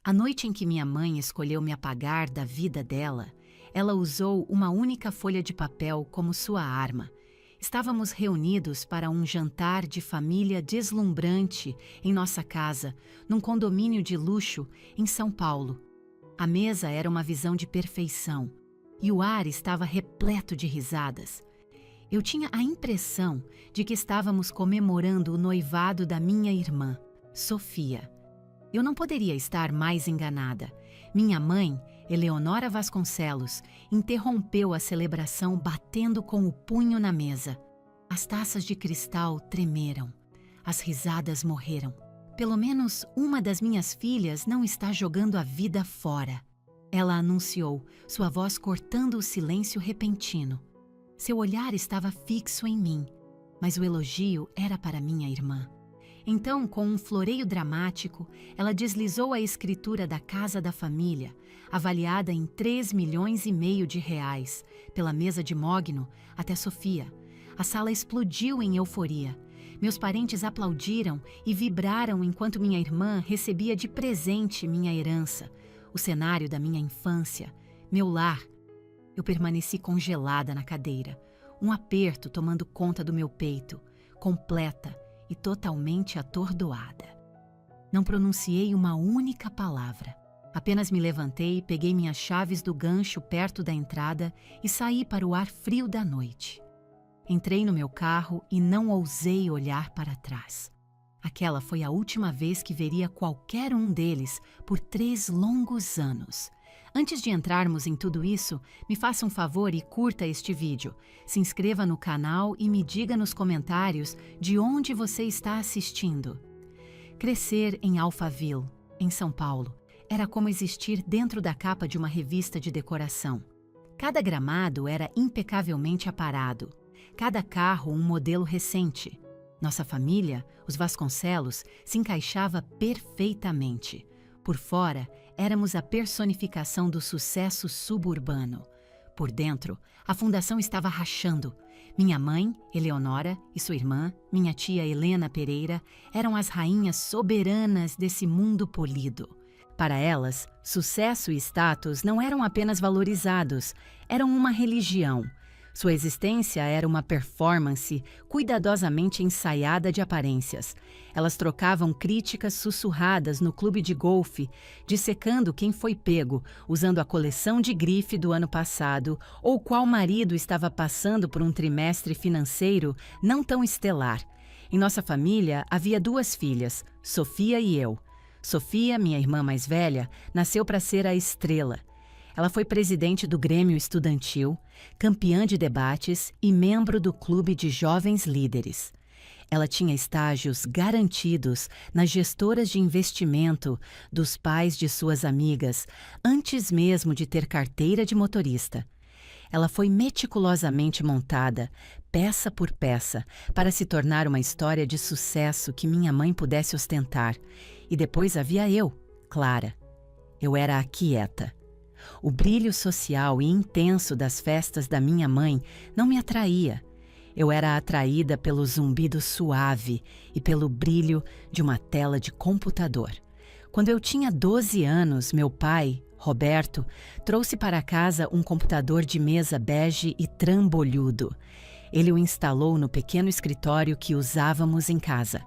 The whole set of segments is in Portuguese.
A noite em que minha mãe escolheu me apagar da vida dela, ela usou uma única folha de papel como sua arma. Estávamos reunidos para um jantar de família deslumbrante em nossa casa, num condomínio de luxo em São Paulo. A mesa era uma visão de perfeição e o ar estava repleto de risadas. Eu tinha a impressão de que estávamos comemorando o noivado da minha irmã, Sofia. Eu não poderia estar mais enganada. Minha mãe, Eleonora Vasconcelos, interrompeu a celebração batendo com o punho na mesa. As taças de cristal tremeram. As risadas morreram. Pelo menos uma das minhas filhas não está jogando a vida fora. Ela anunciou, sua voz cortando o silêncio repentino. Seu olhar estava fixo em mim, mas o elogio era para minha irmã. Então, com um floreio dramático, ela deslizou a escritura da casa da família, avaliada em 3,5 milhões de reais, pela mesa de mogno até Sofia. A sala explodiu em euforia. Meus parentes aplaudiram e vibraram enquanto minha irmã recebia de presente minha herança, o cenário da minha infância, meu lar. Eu permaneci congelada na cadeira, um aperto tomando conta do meu peito, completa e totalmente atordoada. Não pronunciei uma única palavra. Apenas me levantei, peguei minhas chaves do gancho perto da entrada e saí para o ar frio da noite. Entrei no meu carro e não ousei olhar para trás. Aquela foi a última vez que veria qualquer um deles por 3 longos anos. Antes de entrarmos em tudo isso, me faça um favor e curta este vídeo. Se inscreva no canal e me diga nos comentários de onde você está assistindo. Crescer em Alphaville, em São Paulo, era como existir dentro da capa de uma revista de decoração. Cada gramado era impecavelmente aparado, cada carro um modelo recente. Nossa família, os Vasconcelos, se encaixava perfeitamente. Por fora, éramos a personificação do sucesso suburbano. Por dentro, a fundação estava rachando. Minha mãe, Eleonora, e sua irmã, minha tia Helena Pereira, eram as rainhas soberanas desse mundo polido. Para elas, sucesso e status não eram apenas valorizados, eram uma religião. Sua existência era uma performance cuidadosamente ensaiada de aparências. Elas trocavam críticas sussurradas no clube de golfe, dissecando quem foi pego, usando a coleção de grife do ano passado, ou qual marido estava passando por um trimestre financeiro não tão estelar. Em nossa família, havia 2 filhas, Sofia e eu. Sofia, minha irmã mais velha, nasceu para ser a estrela. Ela foi presidente do Grêmio Estudantil, campeã de debates e membro do Clube de Jovens Líderes. Ela tinha estágios garantidos nas gestoras de investimento dos pais de suas amigas, antes mesmo de ter carteira de motorista. Ela foi meticulosamente montada, peça por peça, para se tornar uma história de sucesso que minha mãe pudesse ostentar. E depois havia eu, Clara. Eu era a quieta. O brilho social e intenso das festas da minha mãe não me atraía. Eu era atraída pelo zumbido suave e pelo brilho de uma tela de computador. Quando eu tinha 12 anos, meu pai, Roberto, trouxe para casa um computador de mesa bege e trambolhudo. Ele o instalou no pequeno escritório que usávamos em casa.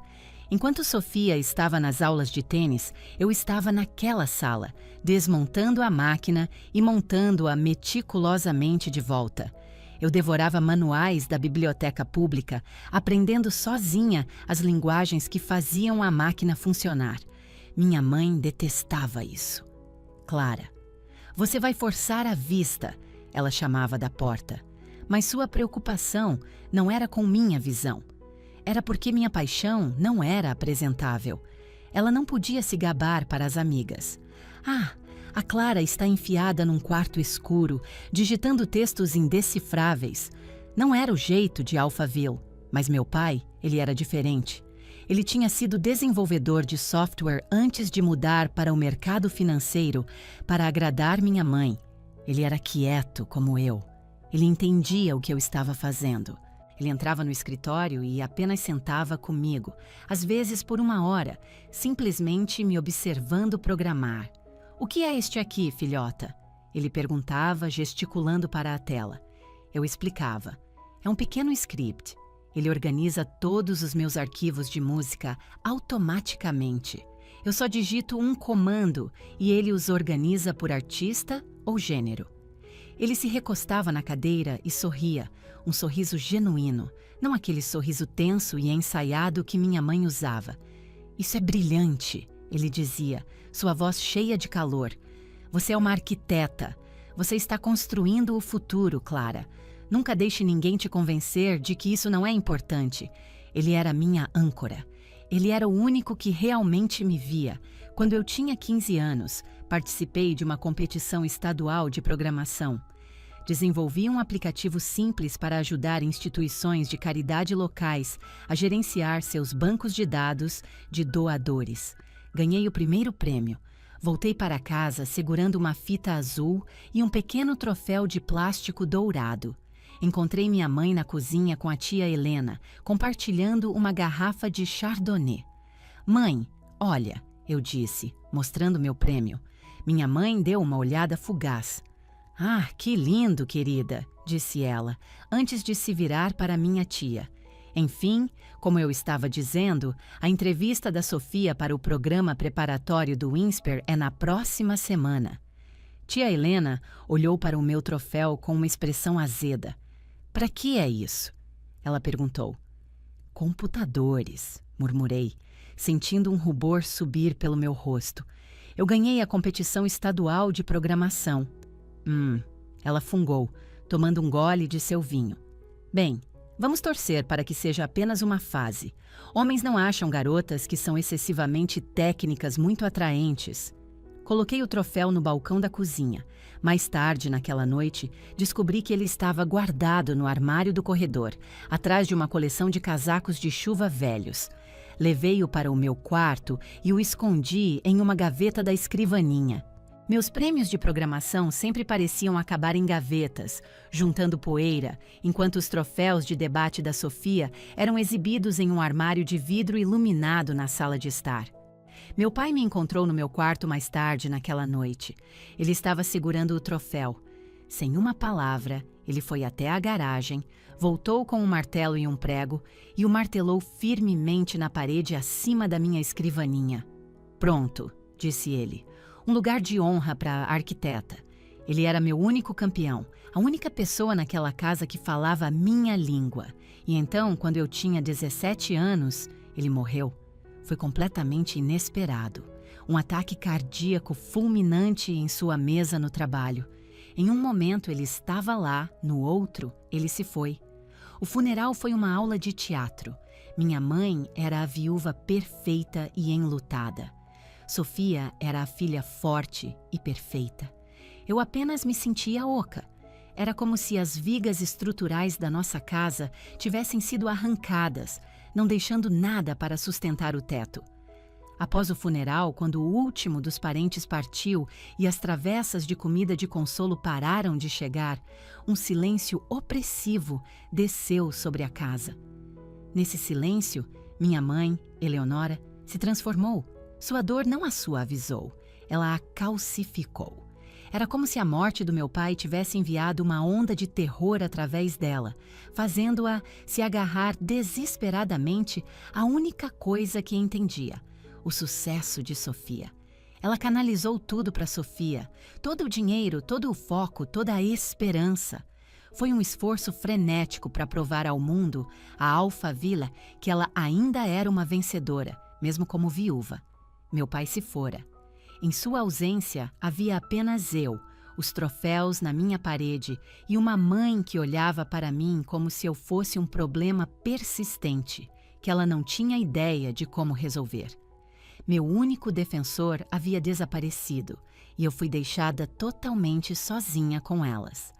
Enquanto Sofia estava nas aulas de tênis, eu estava naquela sala, desmontando a máquina e montando-a meticulosamente de volta. Eu devorava manuais da biblioteca pública, aprendendo sozinha as linguagens que faziam a máquina funcionar. Minha mãe detestava isso. Clara, você vai forçar a vista, ela chamava da porta. Mas sua preocupação não era com minha visão. Era porque minha paixão não era apresentável. Ela não podia se gabar para as amigas. Ah, a Clara está enfiada num quarto escuro, digitando textos indecifráveis. Não era o jeito de Alphaville, mas meu pai, ele era diferente. Ele tinha sido desenvolvedor de software antes de mudar para o mercado financeiro para agradar minha mãe. Ele era quieto como eu. Ele entendia o que eu estava fazendo. Ele entrava no escritório e apenas sentava comigo, às vezes por 1 hora, simplesmente me observando programar. "O que é este aqui, filhota?" Ele perguntava, gesticulando para a tela. Eu explicava. "É um pequeno script. Ele organiza todos os meus arquivos de música automaticamente. Eu só digito um comando e ele os organiza por artista ou gênero." Ele se recostava na cadeira e sorria, um sorriso genuíno, não aquele sorriso tenso e ensaiado que minha mãe usava. "Isso é brilhante", ele dizia, sua voz cheia de calor. "Você é uma arquiteta. Você está construindo o futuro, Clara. Nunca deixe ninguém te convencer de que isso não é importante." Ele era minha âncora. Ele era o único que realmente me via. Quando eu tinha 15 anos, participei de uma competição estadual de programação. Desenvolvi um aplicativo simples para ajudar instituições de caridade locais a gerenciar seus bancos de dados de doadores. Ganhei o primeiro prêmio. Voltei para casa segurando uma fita azul e um pequeno troféu de plástico dourado. Encontrei minha mãe na cozinha com a tia Helena, compartilhando uma garrafa de Chardonnay. "Mãe, olha", eu disse, mostrando meu prêmio. Minha mãe deu uma olhada fugaz. "Ah, que lindo, querida", disse ela, antes de se virar para minha tia. Enfim, como eu estava dizendo, a entrevista da Sofia para o programa preparatório do INSPER é na próxima semana. Tia Helena olhou para o meu troféu com uma expressão azeda. "Para que é isso?" ela perguntou. "Computadores", murmurei, sentindo um rubor subir pelo meu rosto. "Eu ganhei a competição estadual de programação." Ela fungou, tomando um gole de seu vinho. "Bem, vamos torcer para que seja apenas uma fase. Homens não acham garotas que são excessivamente técnicas muito atraentes." Coloquei o troféu no balcão da cozinha. Mais tarde, naquela noite, descobri que ele estava guardado no armário do corredor, atrás de uma coleção de casacos de chuva velhos. Levei-o para o meu quarto e o escondi em uma gaveta da escrivaninha. Meus prêmios de programação sempre pareciam acabar em gavetas, juntando poeira, enquanto os troféus de debate da Sofia eram exibidos em um armário de vidro iluminado na sala de estar. Meu pai me encontrou no meu quarto mais tarde naquela noite. Ele estava segurando o troféu. Sem uma palavra, ele foi até a garagem, voltou com um martelo e um prego e o martelou firmemente na parede acima da minha escrivaninha. "Pronto", disse ele. "Um lugar de honra para a arquiteta." Ele era meu único campeão, a única pessoa naquela casa que falava a minha língua. E então, quando eu tinha 17 anos, ele morreu. Foi completamente inesperado. Um ataque cardíaco fulminante em sua mesa no trabalho. Em um momento ele estava lá, no outro, ele se foi. O funeral foi uma aula de teatro. Minha mãe era a viúva perfeita e enlutada. Sofia era a filha forte e perfeita. Eu apenas me sentia oca. Era como se as vigas estruturais da nossa casa tivessem sido arrancadas, não deixando nada para sustentar o teto. Após o funeral, quando o último dos parentes partiu e as travessas de comida de consolo pararam de chegar, um silêncio opressivo desceu sobre a casa. Nesse silêncio, minha mãe, Eleonora, se transformou. Sua dor não a suavizou, ela a calcificou. Era como se a morte do meu pai tivesse enviado uma onda de terror através dela, fazendo-a se agarrar desesperadamente à única coisa que entendia: o sucesso de Sofia. Ela canalizou tudo para Sofia, todo o dinheiro, todo o foco, toda a esperança. Foi um esforço frenético para provar ao mundo, a Alphaville, que ela ainda era uma vencedora, mesmo como viúva. Meu pai se fora. Em sua ausência, havia apenas eu, os troféus na minha parede e uma mãe que olhava para mim como se eu fosse um problema persistente, que ela não tinha ideia de como resolver. Meu único defensor havia desaparecido e eu fui deixada totalmente sozinha com elas.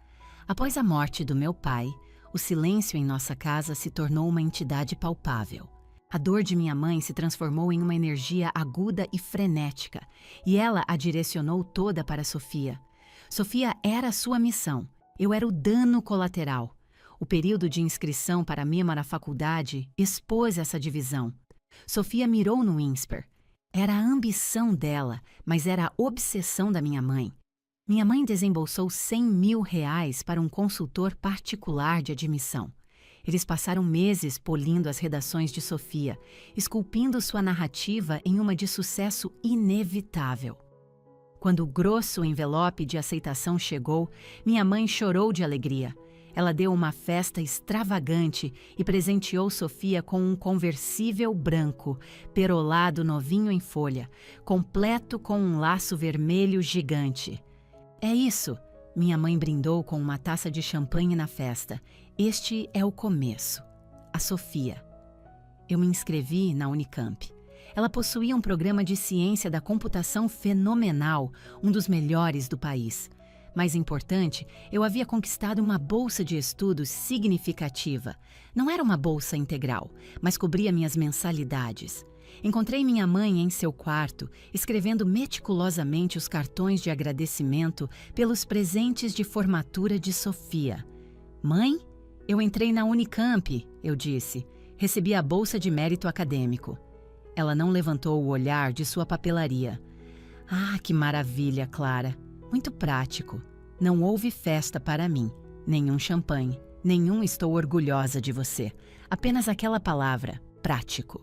Após a morte do meu pai, o silêncio em nossa casa se tornou uma entidade palpável. A dor de minha mãe se transformou em uma energia aguda e frenética, e ela a direcionou toda para Sofia. Sofia era a sua missão, eu era o dano colateral. O período de inscrição para mim na faculdade expôs essa divisão. Sofia mirou no INSPER. Era a ambição dela, mas era a obsessão da minha mãe. Minha mãe desembolsou R$ 100.000 para um consultor particular de admissão. Eles passaram meses polindo as redações de Sofia, esculpindo sua narrativa em uma de sucesso inevitável. Quando o grosso envelope de aceitação chegou, minha mãe chorou de alegria. Ela deu uma festa extravagante e presenteou Sofia com um conversível branco, perolado novinho em folha, completo com um laço vermelho gigante. É isso, minha mãe brindou com uma taça de champanhe na festa. Este é o começo. A Sofia. Eu me inscrevi na Unicamp. Ela possuía um programa de ciência da computação fenomenal, um dos melhores do país. Mais importante, eu havia conquistado uma bolsa de estudos significativa. Não era uma bolsa integral, mas cobria minhas mensalidades. Encontrei minha mãe em seu quarto, escrevendo meticulosamente os cartões de agradecimento pelos presentes de formatura de Sofia. Mãe, eu entrei na Unicamp, eu disse. Recebi a bolsa de mérito acadêmico. Ela não levantou o olhar de sua papelaria. Ah, que maravilha, Clara. Muito prático. Não houve festa para mim, nenhum champanhe, nenhum estou orgulhosa de você. Apenas aquela palavra, prático.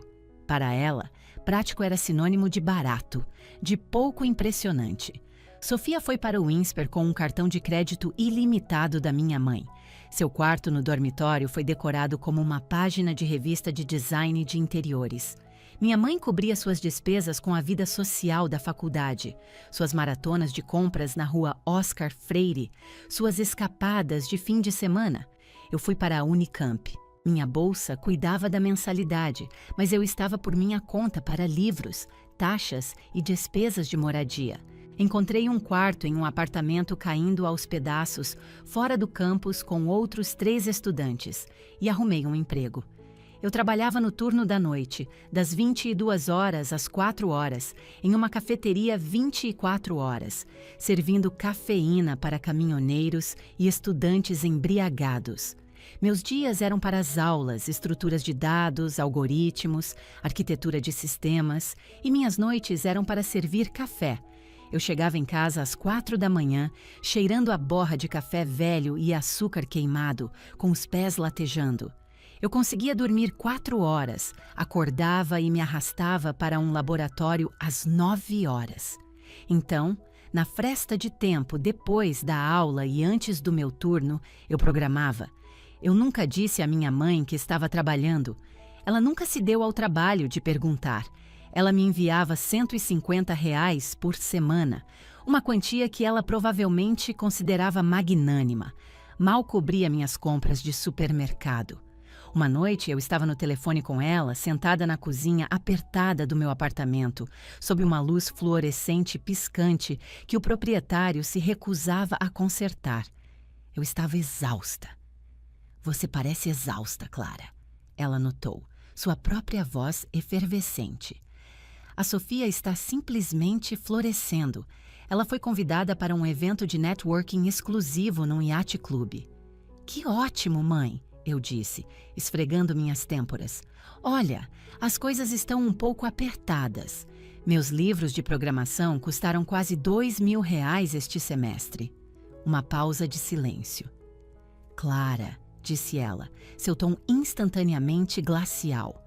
Para ela, prático era sinônimo de barato, de pouco impressionante. Sofia foi para o INSPER com um cartão de crédito ilimitado da minha mãe. Seu quarto no dormitório foi decorado como uma página de revista de design de interiores. Minha mãe cobria suas despesas com a vida social da faculdade, suas maratonas de compras na rua Oscar Freire, suas escapadas de fim de semana. Eu fui para a Unicamp. Minha bolsa cuidava da mensalidade, mas eu estava por minha conta para livros, taxas e despesas de moradia. Encontrei um quarto em um apartamento caindo aos pedaços, fora do campus com outros 3 estudantes, e arrumei um emprego. Eu trabalhava no turno da noite, das 22 horas às 4 horas, em uma cafeteria 24 horas, servindo cafeína para caminhoneiros e estudantes embriagados. Meus dias eram para as aulas, estruturas de dados, algoritmos, arquitetura de sistemas, e minhas noites eram para servir café. Eu chegava em casa às 4 da manhã, cheirando a borra de café velho e açúcar queimado, com os pés latejando. Eu conseguia dormir 4 horas, acordava e me arrastava para um laboratório às 9 horas. Então, na fresta de tempo depois da aula e antes do meu turno, eu programava. Eu nunca disse à minha mãe que estava trabalhando. Ela nunca se deu ao trabalho de perguntar. Ela me enviava R$ 150 por semana, uma quantia que ela provavelmente considerava magnânima. Mal cobria minhas compras de supermercado. Uma noite eu estava no telefone com ela, sentada na cozinha apertada do meu apartamento, sob uma luz fluorescente piscante que o proprietário se recusava a consertar. Eu estava exausta. Você parece exausta, Clara, ela notou, sua própria voz efervescente. A Sofia está simplesmente florescendo. Ela foi convidada para um evento de networking exclusivo num yacht club. Que ótimo, mãe! Eu disse, esfregando minhas têmporas. Olha, as coisas estão um pouco apertadas. Meus livros de programação custaram quase R$ 2.000 este semestre. Uma pausa de silêncio. Clara, disse ela, seu tom instantaneamente glacial.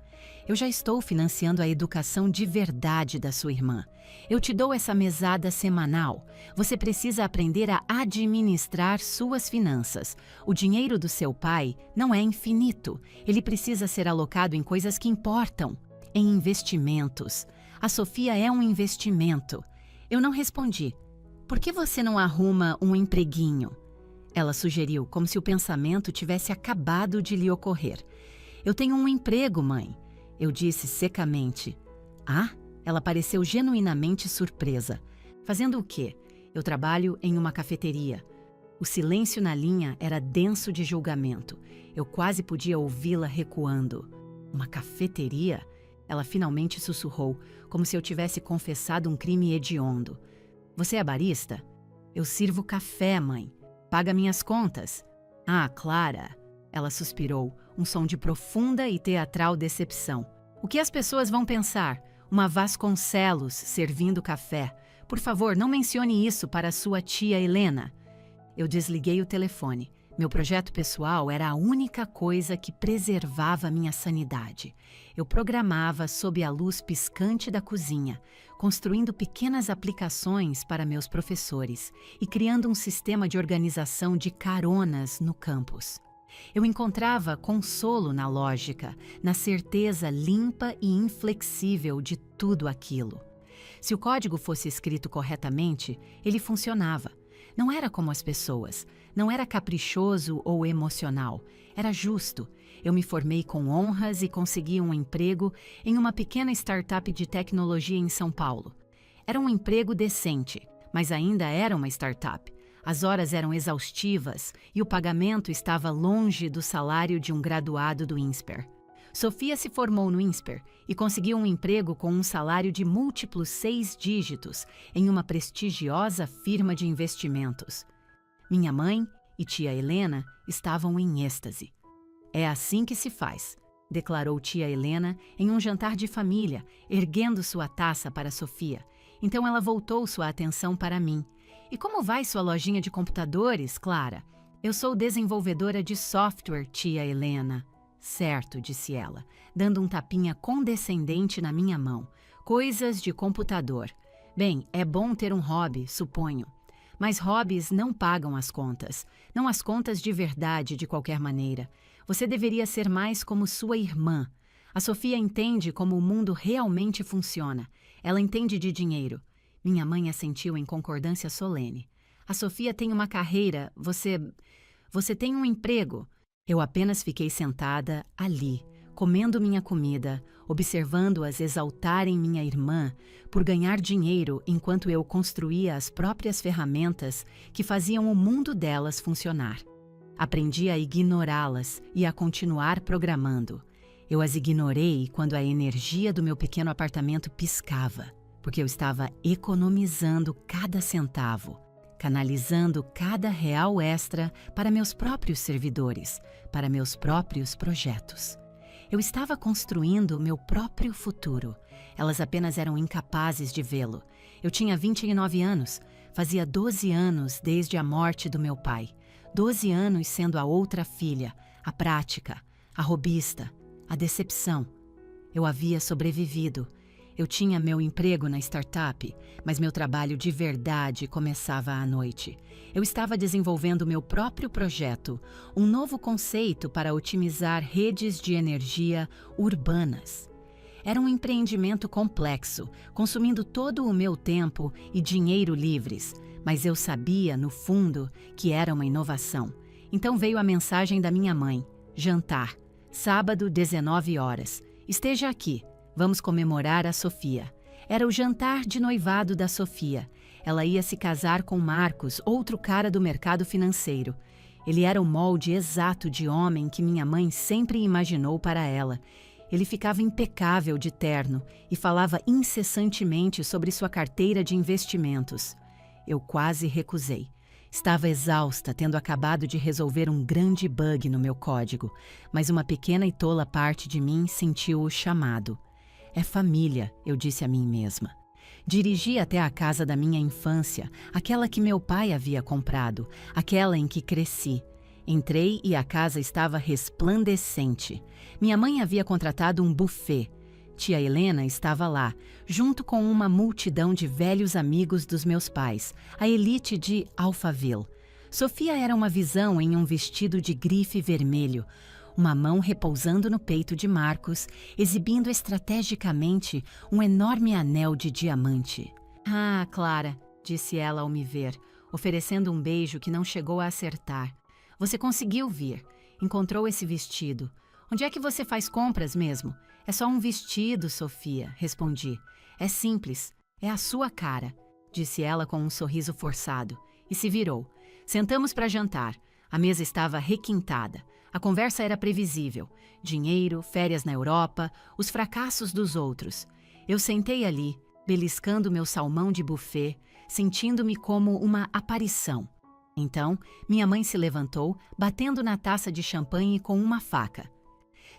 Eu já estou financiando a educação de verdade da sua irmã. Eu te dou essa mesada semanal. Você precisa aprender a administrar suas finanças. O dinheiro do seu pai não é infinito. Ele precisa ser alocado em coisas que importam, em investimentos. A Sofia é um investimento. Eu não respondi. Por que você não arruma um empreguinho? Ela sugeriu, como se o pensamento tivesse acabado de lhe ocorrer. Eu tenho um emprego, mãe. Eu disse secamente. Ah? Ela pareceu genuinamente surpresa. Fazendo o quê? Eu trabalho em uma cafeteria. O silêncio na linha era denso de julgamento. Eu quase podia ouvi-la recuando. Uma cafeteria? Ela finalmente sussurrou, como se eu tivesse confessado um crime hediondo. Você é barista? Eu sirvo café, mãe. Paga minhas contas. Ah, Clara. Ela suspirou, um som de profunda e teatral decepção. O que as pessoas vão pensar? Uma Vasconcelos servindo café. Por favor, não mencione isso para sua tia Helena. Eu desliguei o telefone. Meu projeto pessoal era a única coisa que preservava minha sanidade. Eu programava sob a luz piscante da cozinha, construindo pequenas aplicações para meus professores e criando um sistema de organização de caronas no campus. Eu encontrava consolo na lógica, na certeza limpa e inflexível de tudo aquilo. Se o código fosse escrito corretamente, ele funcionava. Não era como as pessoas, não era caprichoso ou emocional, era justo. Eu me formei com honras e consegui um emprego em uma pequena startup de tecnologia em São Paulo. Era um emprego decente, mas ainda era uma startup. As horas eram exaustivas e o pagamento estava longe do salário de um graduado do INSPER. Sofia se formou no INSPER e conseguiu um emprego com um salário de múltiplos 6 dígitos em uma prestigiosa firma de investimentos. Minha mãe e tia Helena estavam em êxtase. É assim que se faz, declarou tia Helena em um jantar de família, erguendo sua taça para Sofia. Então ela voltou sua atenção para mim. E como vai sua lojinha de computadores, Clara? Eu sou desenvolvedora de software, tia Helena. Certo, disse ela, dando um tapinha condescendente na minha mão. Coisas de computador. Bem, é bom ter um hobby, suponho. Mas hobbies não pagam as contas. Não as contas de verdade, de qualquer maneira. Você deveria ser mais como sua irmã. A Sofia entende como o mundo realmente funciona. Ela entende de dinheiro. Minha mãe assentiu em concordância solene. A Sofia tem uma carreira, você tem um emprego. Eu apenas fiquei sentada ali, comendo minha comida, observando-as exaltarem minha irmã por ganhar dinheiro enquanto eu construía as próprias ferramentas que faziam o mundo delas funcionar. Aprendi a ignorá-las e a continuar programando. Eu as ignorei quando a energia do meu pequeno apartamento piscava, porque eu estava economizando cada centavo, canalizando cada real extra para meus próprios servidores, para meus próprios projetos. Eu estava construindo meu próprio futuro. Elas apenas eram incapazes de vê-lo. Eu tinha 29 anos, fazia 12 anos desde a morte do meu pai. 12 anos sendo a outra filha, a prática, a robista, a decepção. Eu havia sobrevivido. Eu tinha meu emprego na startup, mas meu trabalho de verdade começava à noite. Eu estava desenvolvendo meu próprio projeto, um novo conceito para otimizar redes de energia urbanas. Era um empreendimento complexo, consumindo todo o meu tempo e dinheiro livres, mas eu sabia, no fundo, que era uma inovação. Então veio a mensagem da minha mãe: jantar, sábado, 19 horas. Esteja aqui. Vamos comemorar a Sofia. Era o jantar de noivado da Sofia. Ela ia se casar com Marcos, outro cara do mercado financeiro. Ele era o molde exato de homem que minha mãe sempre imaginou para ela. Ele ficava impecável de terno e falava incessantemente sobre sua carteira de investimentos. Eu quase recusei. Estava exausta, tendo acabado de resolver um grande bug no meu código, mas uma pequena e tola parte de mim sentiu o chamado. É família, eu disse a mim mesma. Dirigi até a casa da minha infância, aquela que meu pai havia comprado, aquela em que cresci. Entrei e a casa estava resplandecente. Minha mãe havia contratado um buffet. Tia Helena estava lá, junto com uma multidão de velhos amigos dos meus pais, a elite de Alphaville. Sofia era uma visão em um vestido de grife vermelho, uma mão repousando no peito de Marcos, exibindo estrategicamente um enorme anel de diamante. Ah, Clara, disse ela ao me ver, oferecendo um beijo que não chegou a acertar. Você conseguiu vir. Encontrou esse vestido. Onde é que você faz compras mesmo? É só um vestido, Sofia, respondi. É simples. É a sua cara, disse ela com um sorriso forçado. E se virou. Sentamos para jantar. A mesa estava requintada. A conversa era previsível. Dinheiro, férias na Europa, os fracassos dos outros. Eu sentei ali, beliscando meu salmão de buffet, sentindo-me como uma aparição. Então, minha mãe se levantou, batendo na taça de champanhe com uma faca.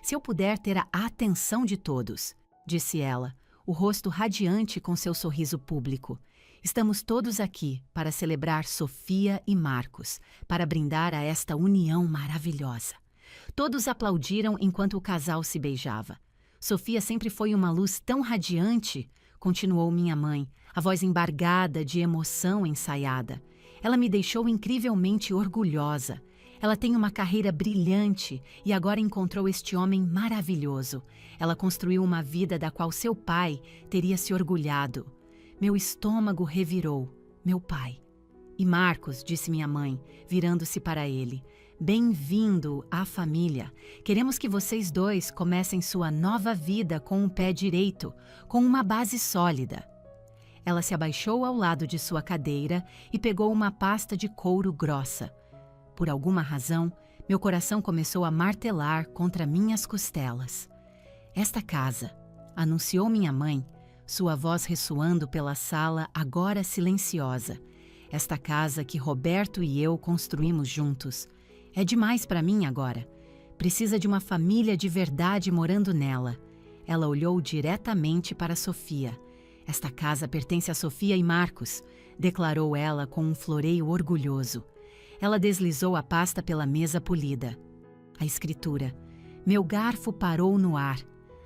Se eu puder ter a atenção de todos, disse ela, o rosto radiante com seu sorriso público. Estamos todos aqui para celebrar Sofia e Marcos, para brindar a esta união maravilhosa. Todos aplaudiram enquanto o casal se beijava. Sofia sempre foi uma luz tão radiante, continuou minha mãe, a voz embargada de emoção ensaiada. Ela me deixou incrivelmente orgulhosa. Ela tem uma carreira brilhante e agora encontrou este homem maravilhoso. Ela construiu uma vida da qual seu pai teria se orgulhado. Meu estômago revirou. Meu pai. E Marcos, disse minha mãe, virando-se para ele, bem-vindo à família. Queremos que vocês dois comecem sua nova vida com o pé direito, com uma base sólida. Ela se abaixou ao lado de sua cadeira e pegou uma pasta de couro grossa. Por alguma razão, meu coração começou a martelar contra minhas costelas. Esta casa, anunciou minha mãe, sua voz ressoando pela sala agora silenciosa. Esta casa que Roberto e eu construímos juntos. É demais para mim agora. Precisa de uma família de verdade morando nela. Ela olhou diretamente para Sofia. Esta casa pertence a Sofia e Marcos, declarou ela com um floreio orgulhoso. Ela deslizou a pasta pela mesa polida. A escritura. Meu garfo parou no ar.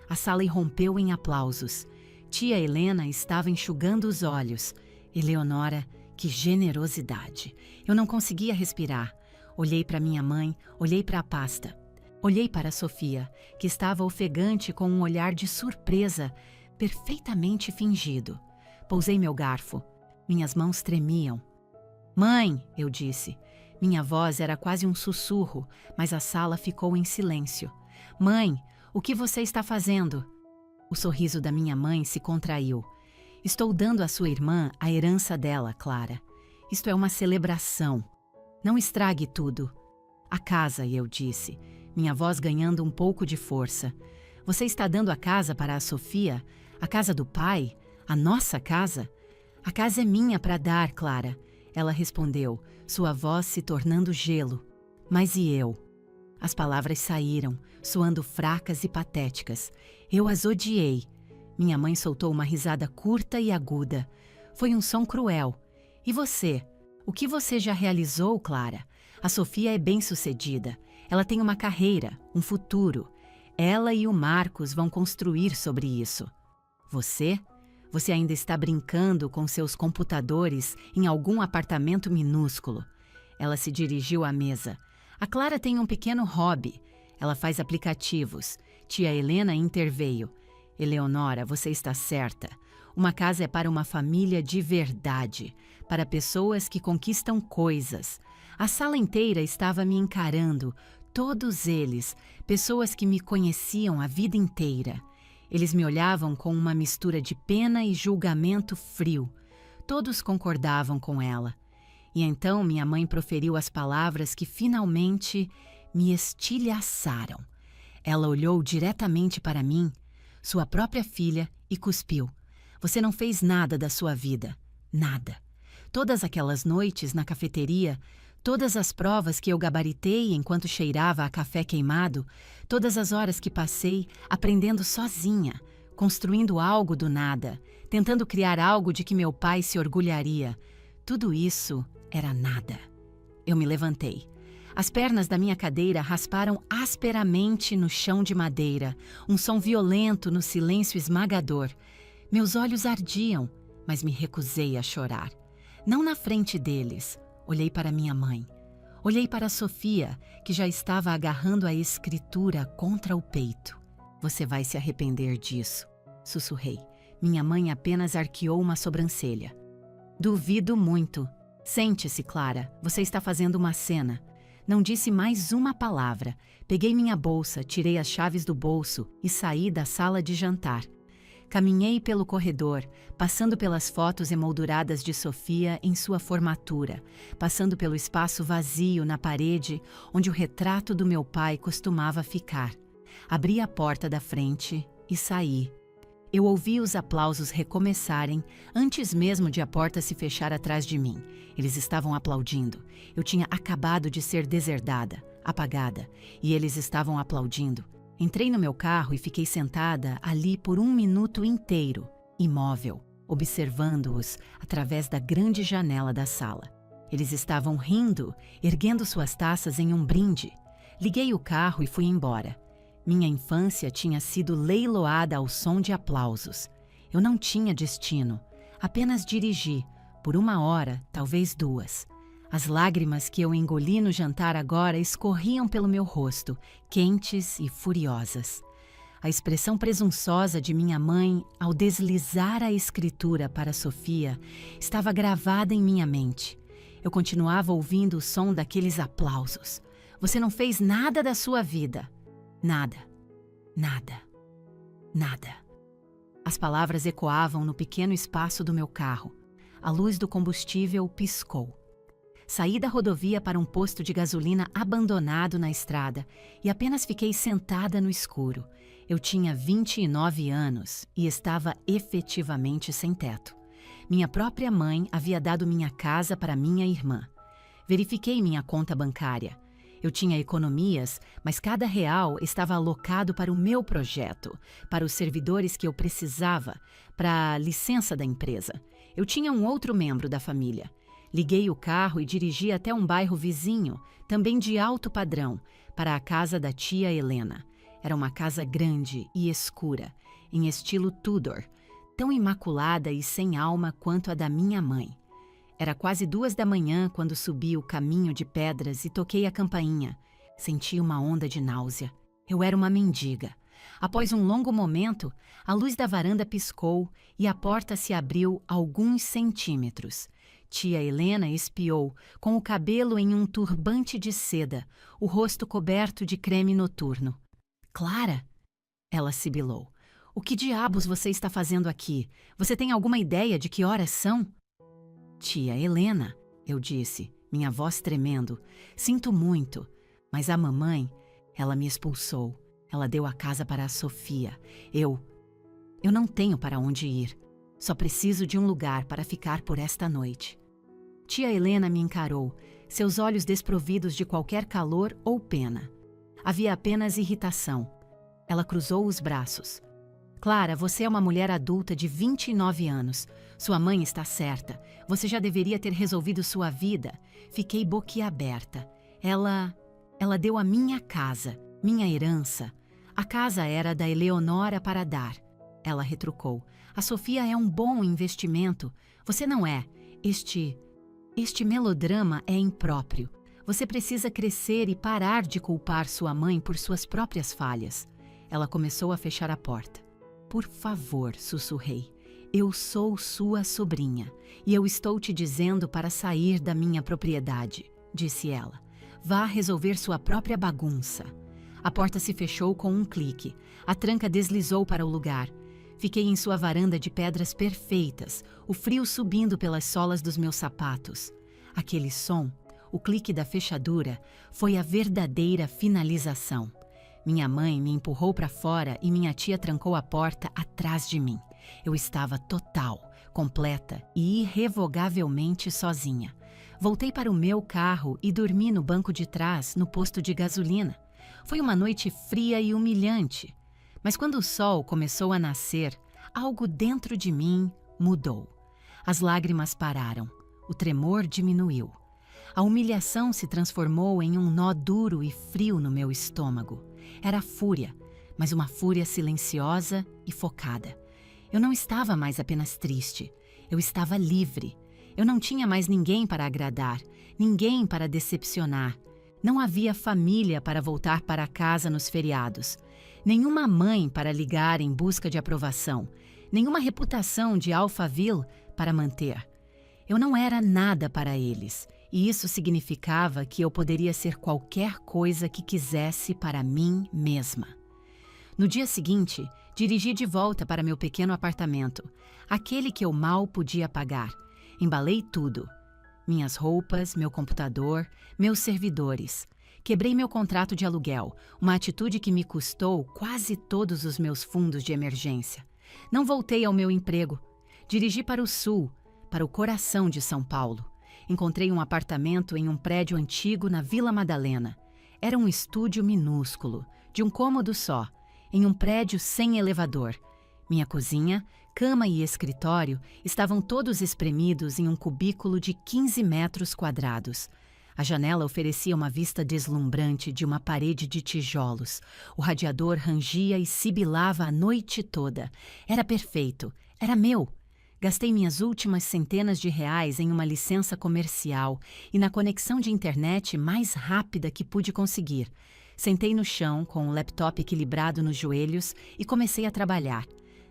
A sala irrompeu em aplausos. Tia Helena estava enxugando os olhos. Eleonora, que generosidade. Eu não conseguia respirar. Olhei para minha mãe, olhei para a pasta. Olhei para Sofia, que estava ofegante com um olhar de surpresa, perfeitamente fingido. Pousei meu garfo. Minhas mãos tremiam. Mãe, eu disse. Minha voz era quase um sussurro, mas a sala ficou em silêncio. Mãe, o que você está fazendo? O sorriso da minha mãe se contraiu. Estou dando à sua irmã a herança dela, Clara. Isto é uma celebração. Não estrague tudo. A casa, eu disse, minha voz ganhando um pouco de força. Você está dando a casa para a Sofia? A casa do pai? A nossa casa? A casa é minha para dar, Clara. Ela respondeu, sua voz se tornando gelo. Mas e eu? As palavras saíram, soando fracas e patéticas. Eu as odiei. Minha mãe soltou uma risada curta e aguda. Foi um som cruel. E você? O que você já realizou, Clara? A Sofia é bem-sucedida. Ela tem uma carreira, um futuro. Ela e o Marcos vão construir sobre isso. Você? Você ainda está brincando com seus computadores em algum apartamento minúsculo. Ela se dirigiu à mesa. A Clara tem um pequeno hobby. Ela faz aplicativos. Tia Helena interveio. Eleonora, você está certa. Uma casa é para uma família de verdade, para pessoas que conquistam coisas. A sala inteira estava me encarando, todos eles, pessoas que me conheciam a vida inteira. Eles me olhavam com uma mistura de pena e julgamento frio. Todos concordavam com ela. E então minha mãe proferiu as palavras que finalmente me estilhaçaram. Ela olhou diretamente para mim, sua própria filha, e cuspiu. Você não fez nada da sua vida. Nada. Todas aquelas noites na cafeteria, todas as provas que eu gabaritei enquanto cheirava a café queimado, todas as horas que passei aprendendo sozinha, construindo algo do nada, tentando criar algo de que meu pai se orgulharia. Tudo isso era nada. Eu me levantei. As pernas da minha cadeira rasparam asperamente no chão de madeira, um som violento no silêncio esmagador. Meus olhos ardiam, mas me recusei a chorar. Não na frente deles. Olhei para minha mãe. Olhei para Sofia, que já estava agarrando a escritura contra o peito. Você vai se arrepender disso, sussurrei. Minha mãe apenas arqueou uma sobrancelha. Duvido muito. Sente-se, Clara. Você está fazendo uma cena. Não disse mais uma palavra. Peguei minha bolsa, tirei as chaves do bolso e saí da sala de jantar. Caminhei pelo corredor, passando pelas fotos emolduradas de Sofia em sua formatura, passando pelo espaço vazio na parede onde o retrato do meu pai costumava ficar. Abri a porta da frente e saí. Eu ouvi os aplausos recomeçarem antes mesmo de a porta se fechar atrás de mim. Eles estavam aplaudindo. Eu tinha acabado de ser deserdada, apagada, e eles estavam aplaudindo. Entrei no meu carro e fiquei sentada ali por 1 minuto inteiro, imóvel, observando-os através da grande janela da sala. Eles estavam rindo, erguendo suas taças em um brinde. Liguei o carro e fui embora. Minha infância tinha sido leiloada ao som de aplausos. Eu não tinha destino, apenas dirigi, por 1 hora, talvez 2. As lágrimas que eu engoli no jantar agora escorriam pelo meu rosto, quentes e furiosas. A expressão presunçosa de minha mãe, ao deslizar a escritura para Sofia, estava gravada em minha mente. Eu continuava ouvindo o som daqueles aplausos. Você não fez nada da sua vida. Nada. Nada. Nada. As palavras ecoavam no pequeno espaço do meu carro. A luz do combustível piscou. Saí da rodovia para um posto de gasolina abandonado na estrada e apenas fiquei sentada no escuro. Eu tinha 29 anos e estava efetivamente sem teto. Minha própria mãe havia dado minha casa para minha irmã. Verifiquei minha conta bancária. Eu tinha economias, mas cada real estava alocado para o meu projeto, para os servidores que eu precisava, para a licença da empresa. Eu tinha um outro membro da família. Liguei o carro e dirigi até um bairro vizinho, também de alto padrão, para a casa da tia Helena. Era uma casa grande e escura, em estilo Tudor, tão imaculada e sem alma quanto a da minha mãe. Era quase 2 da manhã quando subi o caminho de pedras e toquei a campainha. Senti uma onda de náusea. Eu era uma mendiga. Após um longo momento, a luz da varanda piscou e a porta se abriu alguns centímetros. Tia Helena espiou, com o cabelo em um turbante de seda, o rosto coberto de creme noturno. Clara? Ela sibilou. O que diabos você está fazendo aqui? Você tem alguma ideia de que horas são? Tia Helena, eu disse, minha voz tremendo. Sinto muito, mas a mamãe, ela me expulsou. Ela deu a casa para a Sofia. Eu não tenho para onde ir. Só preciso de um lugar para ficar por esta noite. Tia Helena me encarou, seus olhos desprovidos de qualquer calor ou pena. Havia apenas irritação. Ela cruzou os braços. Clara, você é uma mulher adulta de 29 anos. Sua mãe está certa. Você já deveria ter resolvido sua vida. Fiquei boquiaberta. Ela deu a minha casa, minha herança. A casa era da Eleonora para dar. Ela retrucou. A Sofia é um bom investimento. Você não é. Este melodrama é impróprio. Você precisa crescer e parar de culpar sua mãe por suas próprias falhas. Ela começou a fechar a porta. Por favor, sussurrei. Eu sou sua sobrinha e eu estou te dizendo para sair da minha propriedade, disse ela. Vá resolver sua própria bagunça. A porta se fechou com um clique. A tranca deslizou para o lugar. Fiquei em sua varanda de pedras perfeitas, o frio subindo pelas solas dos meus sapatos. Aquele som, o clique da fechadura, foi a verdadeira finalização. Minha mãe me empurrou para fora e minha tia trancou a porta atrás de mim. Eu estava total, completa e irrevogavelmente sozinha. Voltei para o meu carro e dormi no banco de trás, no posto de gasolina. Foi uma noite fria e humilhante. Mas quando o sol começou a nascer, algo dentro de mim mudou. As lágrimas pararam. O tremor diminuiu. A humilhação se transformou em um nó duro e frio no meu estômago. Era fúria, mas uma fúria silenciosa e focada. Eu não estava mais apenas triste. Eu estava livre. Eu não tinha mais ninguém para agradar, ninguém para decepcionar. Não havia família para voltar para casa nos feriados. Nenhuma mãe para ligar em busca de aprovação. Nenhuma reputação de Alphaville para manter. Eu não era nada para eles. E isso significava que eu poderia ser qualquer coisa que quisesse para mim mesma. No dia seguinte, dirigi de volta para meu pequeno apartamento, aquele que eu mal podia pagar. Embalei tudo. Minhas roupas, meu computador, meus servidores. Quebrei meu contrato de aluguel, uma atitude que me custou quase todos os meus fundos de emergência. Não voltei ao meu emprego. Dirigi para o sul, para o coração de São Paulo. Encontrei um apartamento em um prédio antigo na Vila Madalena. Era um estúdio minúsculo, de um cômodo só, em um prédio sem elevador. Minha cozinha, cama e escritório estavam todos espremidos em um cubículo de 15 metros quadrados. A janela oferecia uma vista deslumbrante de uma parede de tijolos. O radiador rangia e sibilava a noite toda. Era perfeito. Era meu. Gastei minhas últimas centenas de reais em uma licença comercial e na conexão de internet mais rápida que pude conseguir. Sentei no chão, com o laptop equilibrado nos joelhos, e comecei a trabalhar.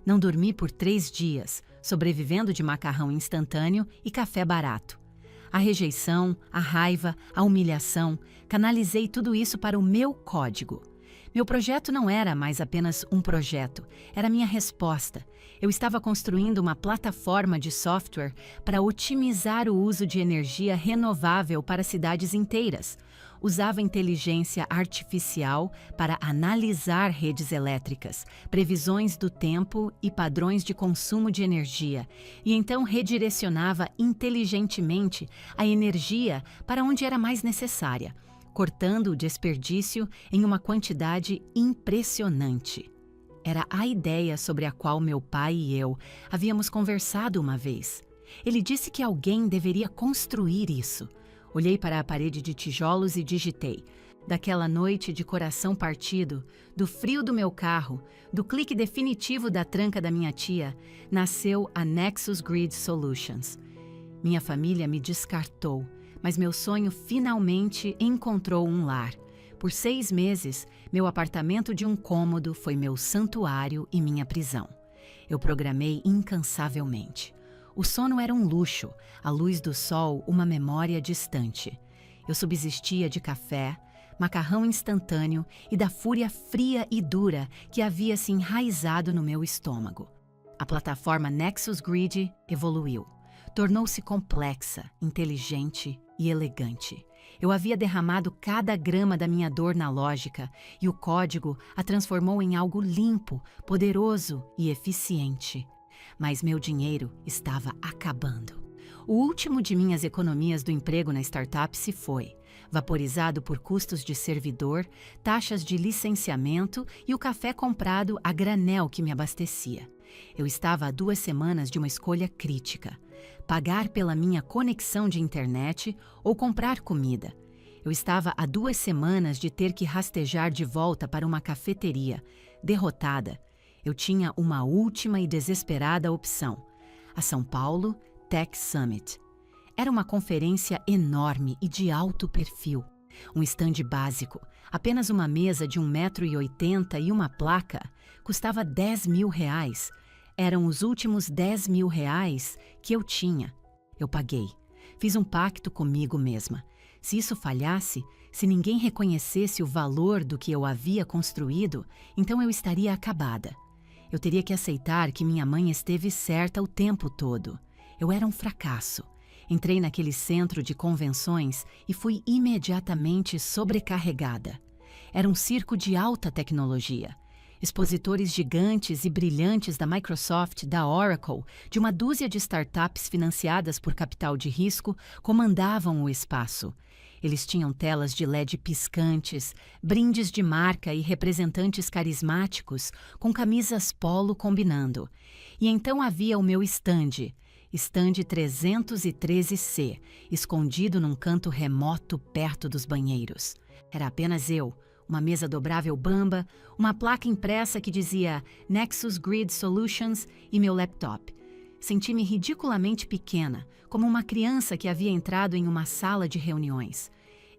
Não dormi por 3 dias, sobrevivendo de macarrão instantâneo e café barato. A rejeição, a raiva, a humilhação, canalizei tudo isso para o meu código. Meu projeto não era mais apenas um projeto, era minha resposta. Eu estava construindo uma plataforma de software para otimizar o uso de energia renovável para cidades inteiras. Usava inteligência artificial para analisar redes elétricas, previsões do tempo e padrões de consumo de energia, e então redirecionava inteligentemente a energia para onde era mais necessária, cortando o desperdício em uma quantidade impressionante. Era a ideia sobre a qual meu pai e eu havíamos conversado uma vez. Ele disse que alguém deveria construir isso. Olhei para a parede de tijolos e digitei. Daquela noite de coração partido, do frio do meu carro, do clique definitivo da tranca da minha tia, nasceu a Nexus Grid Solutions. Minha família me descartou, mas meu sonho finalmente encontrou um lar. Por 6 meses, meu apartamento de um cômodo foi meu santuário e minha prisão. Eu programei incansavelmente. O sono era um luxo, a luz do sol uma memória distante. Eu subsistia de café, macarrão instantâneo e da fúria fria e dura que havia se enraizado no meu estômago. A plataforma Nexus Grid evoluiu. Tornou-se complexa, inteligente e elegante. Eu havia derramado cada grama da minha dor na lógica e o código a transformou em algo limpo, poderoso e eficiente. Mas meu dinheiro estava acabando. O último de minhas economias do emprego na startup se foi, vaporizado por custos de servidor, taxas de licenciamento e o café comprado a granel que me abastecia. Eu estava há 2 semanas de uma escolha crítica: pagar pela minha conexão de internet ou comprar comida. Eu estava há 2 semanas de ter que rastejar de volta para uma cafeteria. Derrotada, eu tinha uma última e desesperada opção: a São Paulo Tech Summit. Era uma conferência enorme e de alto perfil. Um estande básico, apenas uma mesa de 1,80 m e uma placa, custava R$10.000. Eram os últimos R$10.000 que eu tinha. Eu paguei. Fiz um pacto comigo mesma. Se isso falhasse, se ninguém reconhecesse o valor do que eu havia construído, então eu estaria acabada. Eu teria que aceitar que minha mãe esteve certa o tempo todo. Eu era um fracasso. Entrei naquele centro de convenções e fui imediatamente sobrecarregada. Era um circo de alta tecnologia. Expositores gigantes e brilhantes da Microsoft, da Oracle, de uma dúzia de startups financiadas por capital de risco, comandavam o espaço. Eles tinham telas de LED piscantes, brindes de marca e representantes carismáticos com camisas polo combinando. E então havia o meu stand 313C, escondido num canto remoto perto dos banheiros. Era apenas eu, uma mesa dobrável bamba, uma placa impressa que dizia Nexus Grid Solutions e meu laptop. Senti-me ridiculamente pequena, como uma criança que havia entrado em uma sala de reuniões.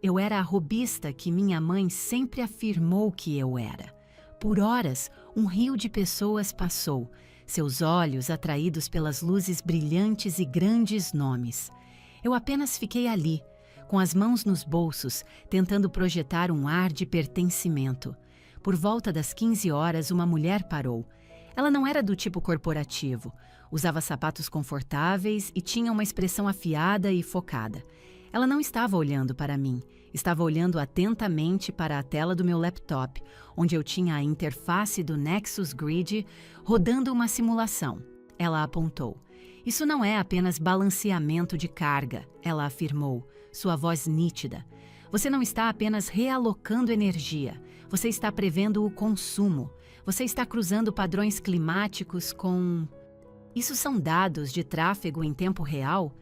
Eu era a robista que minha mãe sempre afirmou que eu era. Por horas, um rio de pessoas passou, seus olhos atraídos pelas luzes brilhantes e grandes nomes. Eu apenas fiquei ali, com as mãos nos bolsos, tentando projetar um ar de pertencimento. Por volta das 15 horas, uma mulher parou. Ela não era do tipo corporativo, usava sapatos confortáveis e tinha uma expressão afiada e focada. Ela não estava olhando para mim, estava olhando atentamente para a tela do meu laptop, onde eu tinha a interface do Nexus Grid rodando uma simulação. Ela apontou. Isso não é apenas balanceamento de carga, ela afirmou, sua voz nítida. Você não está apenas realocando energia, você está prevendo o consumo. Você está cruzando padrões climáticos com... Isso são dados de tráfego em tempo real?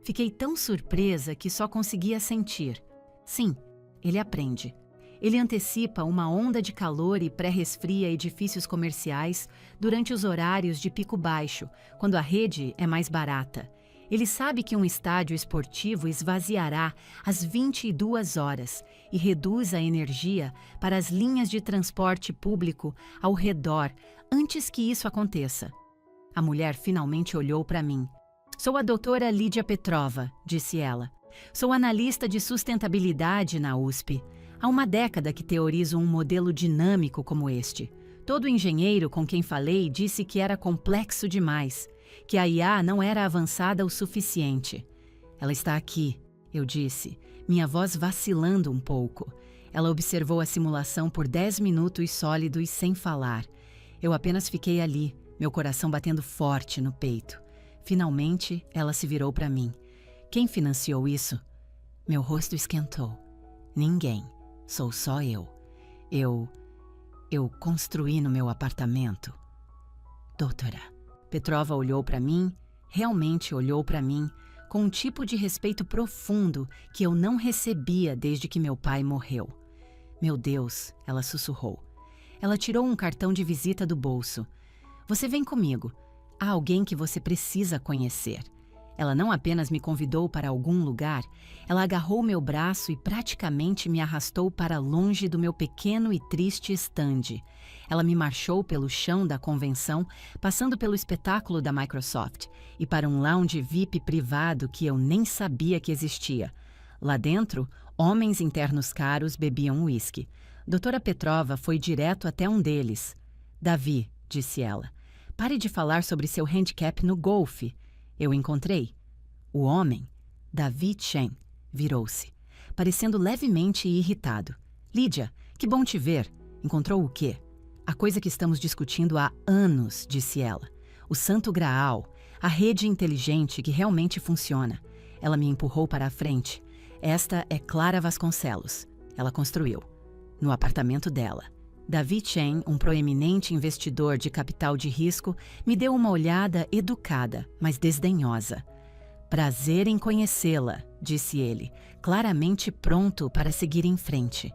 Fiquei tão surpresa que só conseguia sentir. Sim, ele aprende. Ele antecipa uma onda de calor e pré-resfria edifícios comerciais durante os horários de pico baixo, quando a rede é mais barata. Ele sabe que um estádio esportivo esvaziará às 22 horas e reduz a energia para as linhas de transporte público ao redor antes que isso aconteça. A mulher finalmente olhou para mim. Sou a doutora Lídia Petrova, disse ela. Sou analista de sustentabilidade na USP. Há uma década que teorizo um modelo dinâmico como este. Todo engenheiro com quem falei disse que era complexo demais, que a IA não era avançada o suficiente. Ela está aqui, eu disse, minha voz vacilando um pouco. Ela observou a simulação por 10 minutos sólidos sem falar. Eu apenas fiquei ali, meu coração batendo forte no peito. Finalmente, ela se virou para mim. Quem financiou isso? Meu rosto esquentou. Ninguém. Sou só eu. Eu construí no meu apartamento. Doutora. Petrova olhou para mim, realmente olhou para mim, com um tipo de respeito profundo que eu não recebia desde que meu pai morreu. Meu Deus, ela sussurrou. Ela tirou um cartão de visita do bolso. Você vem comigo. Há alguém que você precisa conhecer. Ela não apenas me convidou para algum lugar, ela agarrou meu braço e praticamente me arrastou para longe do meu pequeno e triste estande. Ela me marchou pelo chão da convenção, passando pelo espetáculo da Microsoft, e para um lounge VIP privado que eu nem sabia que existia. Lá dentro, homens internos caros bebiam uísque. Doutora Petrova foi direto até um deles. Davi, disse ela, pare de falar sobre seu handicap no golfe. Eu encontrei. O homem, Davi Chen, virou-se, parecendo levemente irritado. Lídia, que bom te ver. Encontrou o quê? A coisa que estamos discutindo há anos, disse ela. O Santo Graal, a rede inteligente que realmente funciona. Ela me empurrou para a frente. Esta é Clara Vasconcelos. Ela construiu. No apartamento dela. Davi Chen, um proeminente investidor de capital de risco, me deu uma olhada educada, mas desdenhosa. Prazer em conhecê-la, disse ele, claramente pronto para seguir em frente.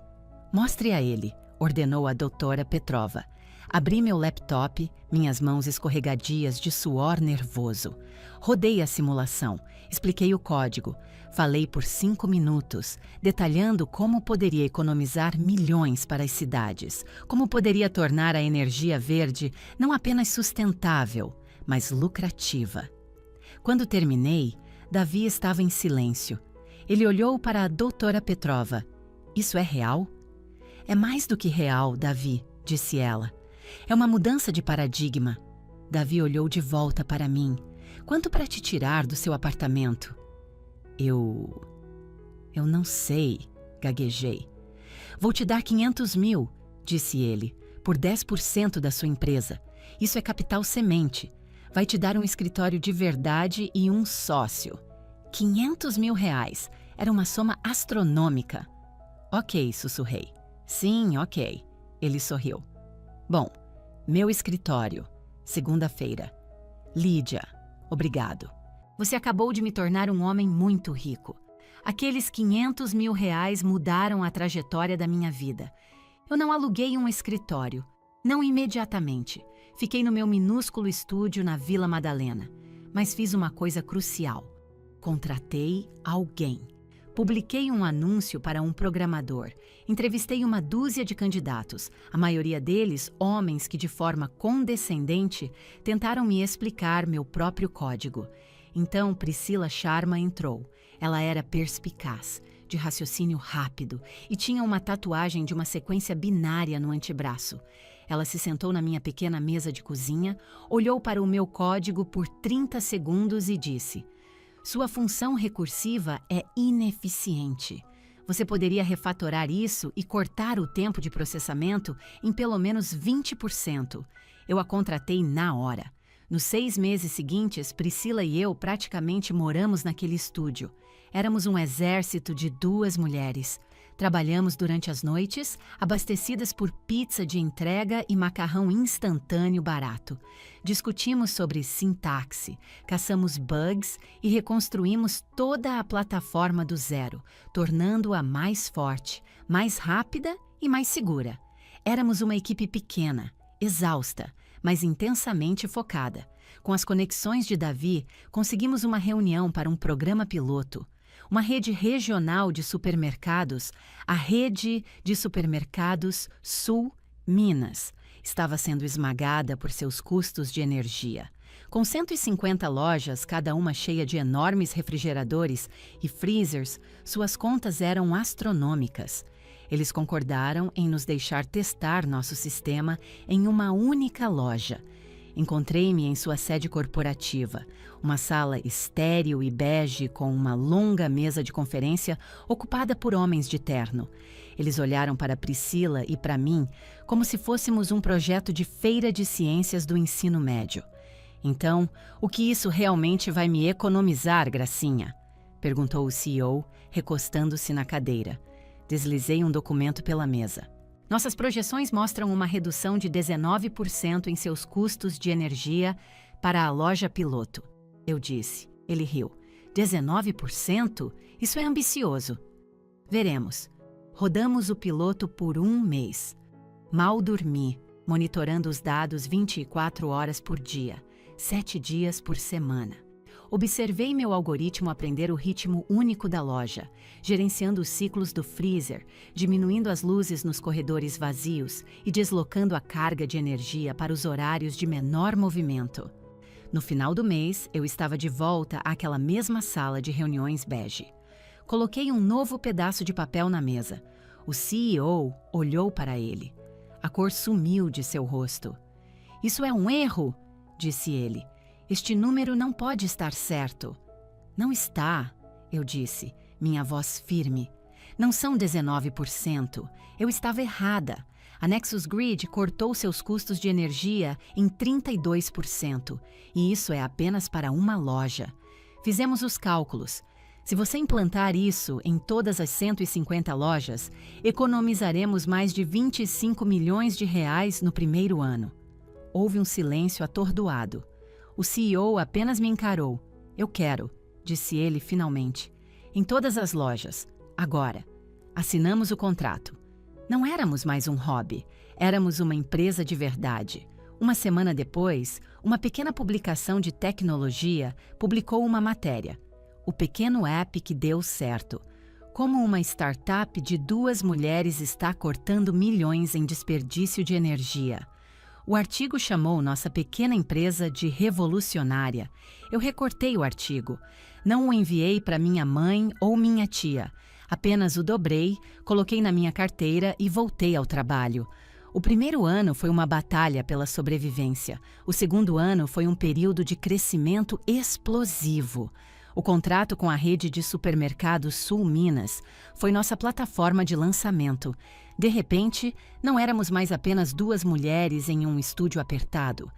Mostre a ele, ordenou a doutora Petrova. Abri meu laptop, minhas mãos escorregadias de suor nervoso. Rodei a simulação, expliquei o código. Falei por 5 minutos, detalhando como poderia economizar milhões para as cidades, como poderia tornar a energia verde não apenas sustentável, mas lucrativa. Quando terminei, Davi estava em silêncio. Ele olhou para a doutora Petrova. Isso é real? É mais do que real, Davi, disse ela. É uma mudança de paradigma. Davi olhou de volta para mim. Quanto para te tirar do seu apartamento? Eu não sei, gaguejei. Vou te dar 500 mil, disse ele, por 10% da sua empresa. Isso é capital semente. Vai te dar um escritório de verdade e um sócio. 500 mil reais. Era uma soma astronômica. Ok, sussurrei. Sim, ok. Ele sorriu. Bom, meu escritório. Segunda-feira. Lídia, obrigado. Você acabou de me tornar um homem muito rico. Aqueles 500 mil reais mudaram a trajetória da minha vida. Eu não aluguei um escritório. Não imediatamente. Fiquei no meu minúsculo estúdio na Vila Madalena. Mas fiz uma coisa crucial. Contratei alguém. Publiquei um anúncio para um programador. Entrevistei uma dúzia de candidatos, a maioria deles homens que de forma condescendente tentaram me explicar meu próprio código. Então Priscila Sharma entrou. Ela era perspicaz, de raciocínio rápido e tinha uma tatuagem de uma sequência binária no antebraço. Ela se sentou na minha pequena mesa de cozinha, olhou para o meu código por 30 segundos e disse: sua função recursiva é ineficiente. Você poderia refatorar isso e cortar o tempo de processamento em pelo menos 20%. Eu a contratei na hora. Nos 6 meses seguintes, Priscila e eu praticamente moramos naquele estúdio. Éramos um exército de 2 mulheres. Trabalhamos durante as noites, abastecidas por pizza de entrega e macarrão instantâneo barato. Discutimos sobre sintaxe, caçamos bugs e reconstruímos toda a plataforma do zero, tornando-a mais forte, mais rápida e mais segura. Éramos uma equipe pequena, exausta, mas intensamente focada. Com as conexões de Davi, conseguimos uma reunião para um programa piloto. Uma rede regional de supermercados, a Rede de Supermercados Sul Minas, estava sendo esmagada por seus custos de energia. Com 150 lojas, cada uma cheia de enormes refrigeradores e freezers, suas contas eram astronômicas. Eles concordaram em nos deixar testar nosso sistema em uma única loja. Encontrei-me em sua sede corporativa, uma sala estéril e bege com uma longa mesa de conferência ocupada por homens de terno. Eles olharam para Priscila e para mim como se fôssemos um projeto de feira de ciências do ensino médio. Então, o que isso realmente vai me economizar, Gracinha? Perguntou o CEO, recostando-se na cadeira. Deslizei um documento pela mesa. Nossas projeções mostram uma redução de 19% em seus custos de energia para a loja piloto. Eu disse. Ele riu. 19%? Isso é ambicioso. Veremos. Rodamos o piloto por 1 mês. Mal dormi, monitorando os dados 24 horas por dia, 7 dias por semana. Observei meu algoritmo aprender o ritmo único da loja, gerenciando os ciclos do freezer, diminuindo as luzes nos corredores vazios e deslocando a carga de energia para os horários de menor movimento. No final do mês, eu estava de volta àquela mesma sala de reuniões bege. Coloquei um novo pedaço de papel na mesa. O CEO olhou para ele. A cor sumiu de seu rosto. "Isso é um erro", disse ele. "Este número não pode estar certo." "Não está", eu disse, minha voz firme. "Não são 19%. Eu estava errada. A Nexus Grid cortou seus custos de energia em 32%, e isso é apenas para uma loja. Fizemos os cálculos. Se você implantar isso em todas as 150 lojas, economizaremos mais de 25 milhões de reais no primeiro ano." Houve um silêncio atordoado. O CEO apenas me encarou. "Eu quero", disse ele finalmente. "Em todas as lojas. Agora." Assinamos o contrato. Não éramos mais um hobby. Éramos uma empresa de verdade. Uma semana depois, uma pequena publicação de tecnologia publicou uma matéria. O pequeno app que deu certo. Como uma startup de 2 mulheres está cortando milhões em desperdício de energia. O artigo chamou nossa pequena empresa de revolucionária. Eu recortei o artigo. Não o enviei para minha mãe ou minha tia. Apenas o dobrei, coloquei na minha carteira e voltei ao trabalho. O primeiro ano foi uma batalha pela sobrevivência. O segundo ano foi um período de crescimento explosivo. O contrato com a rede de supermercados Sul Minas foi nossa plataforma de lançamento. De repente, não éramos mais apenas 2 mulheres em um estúdio apertado.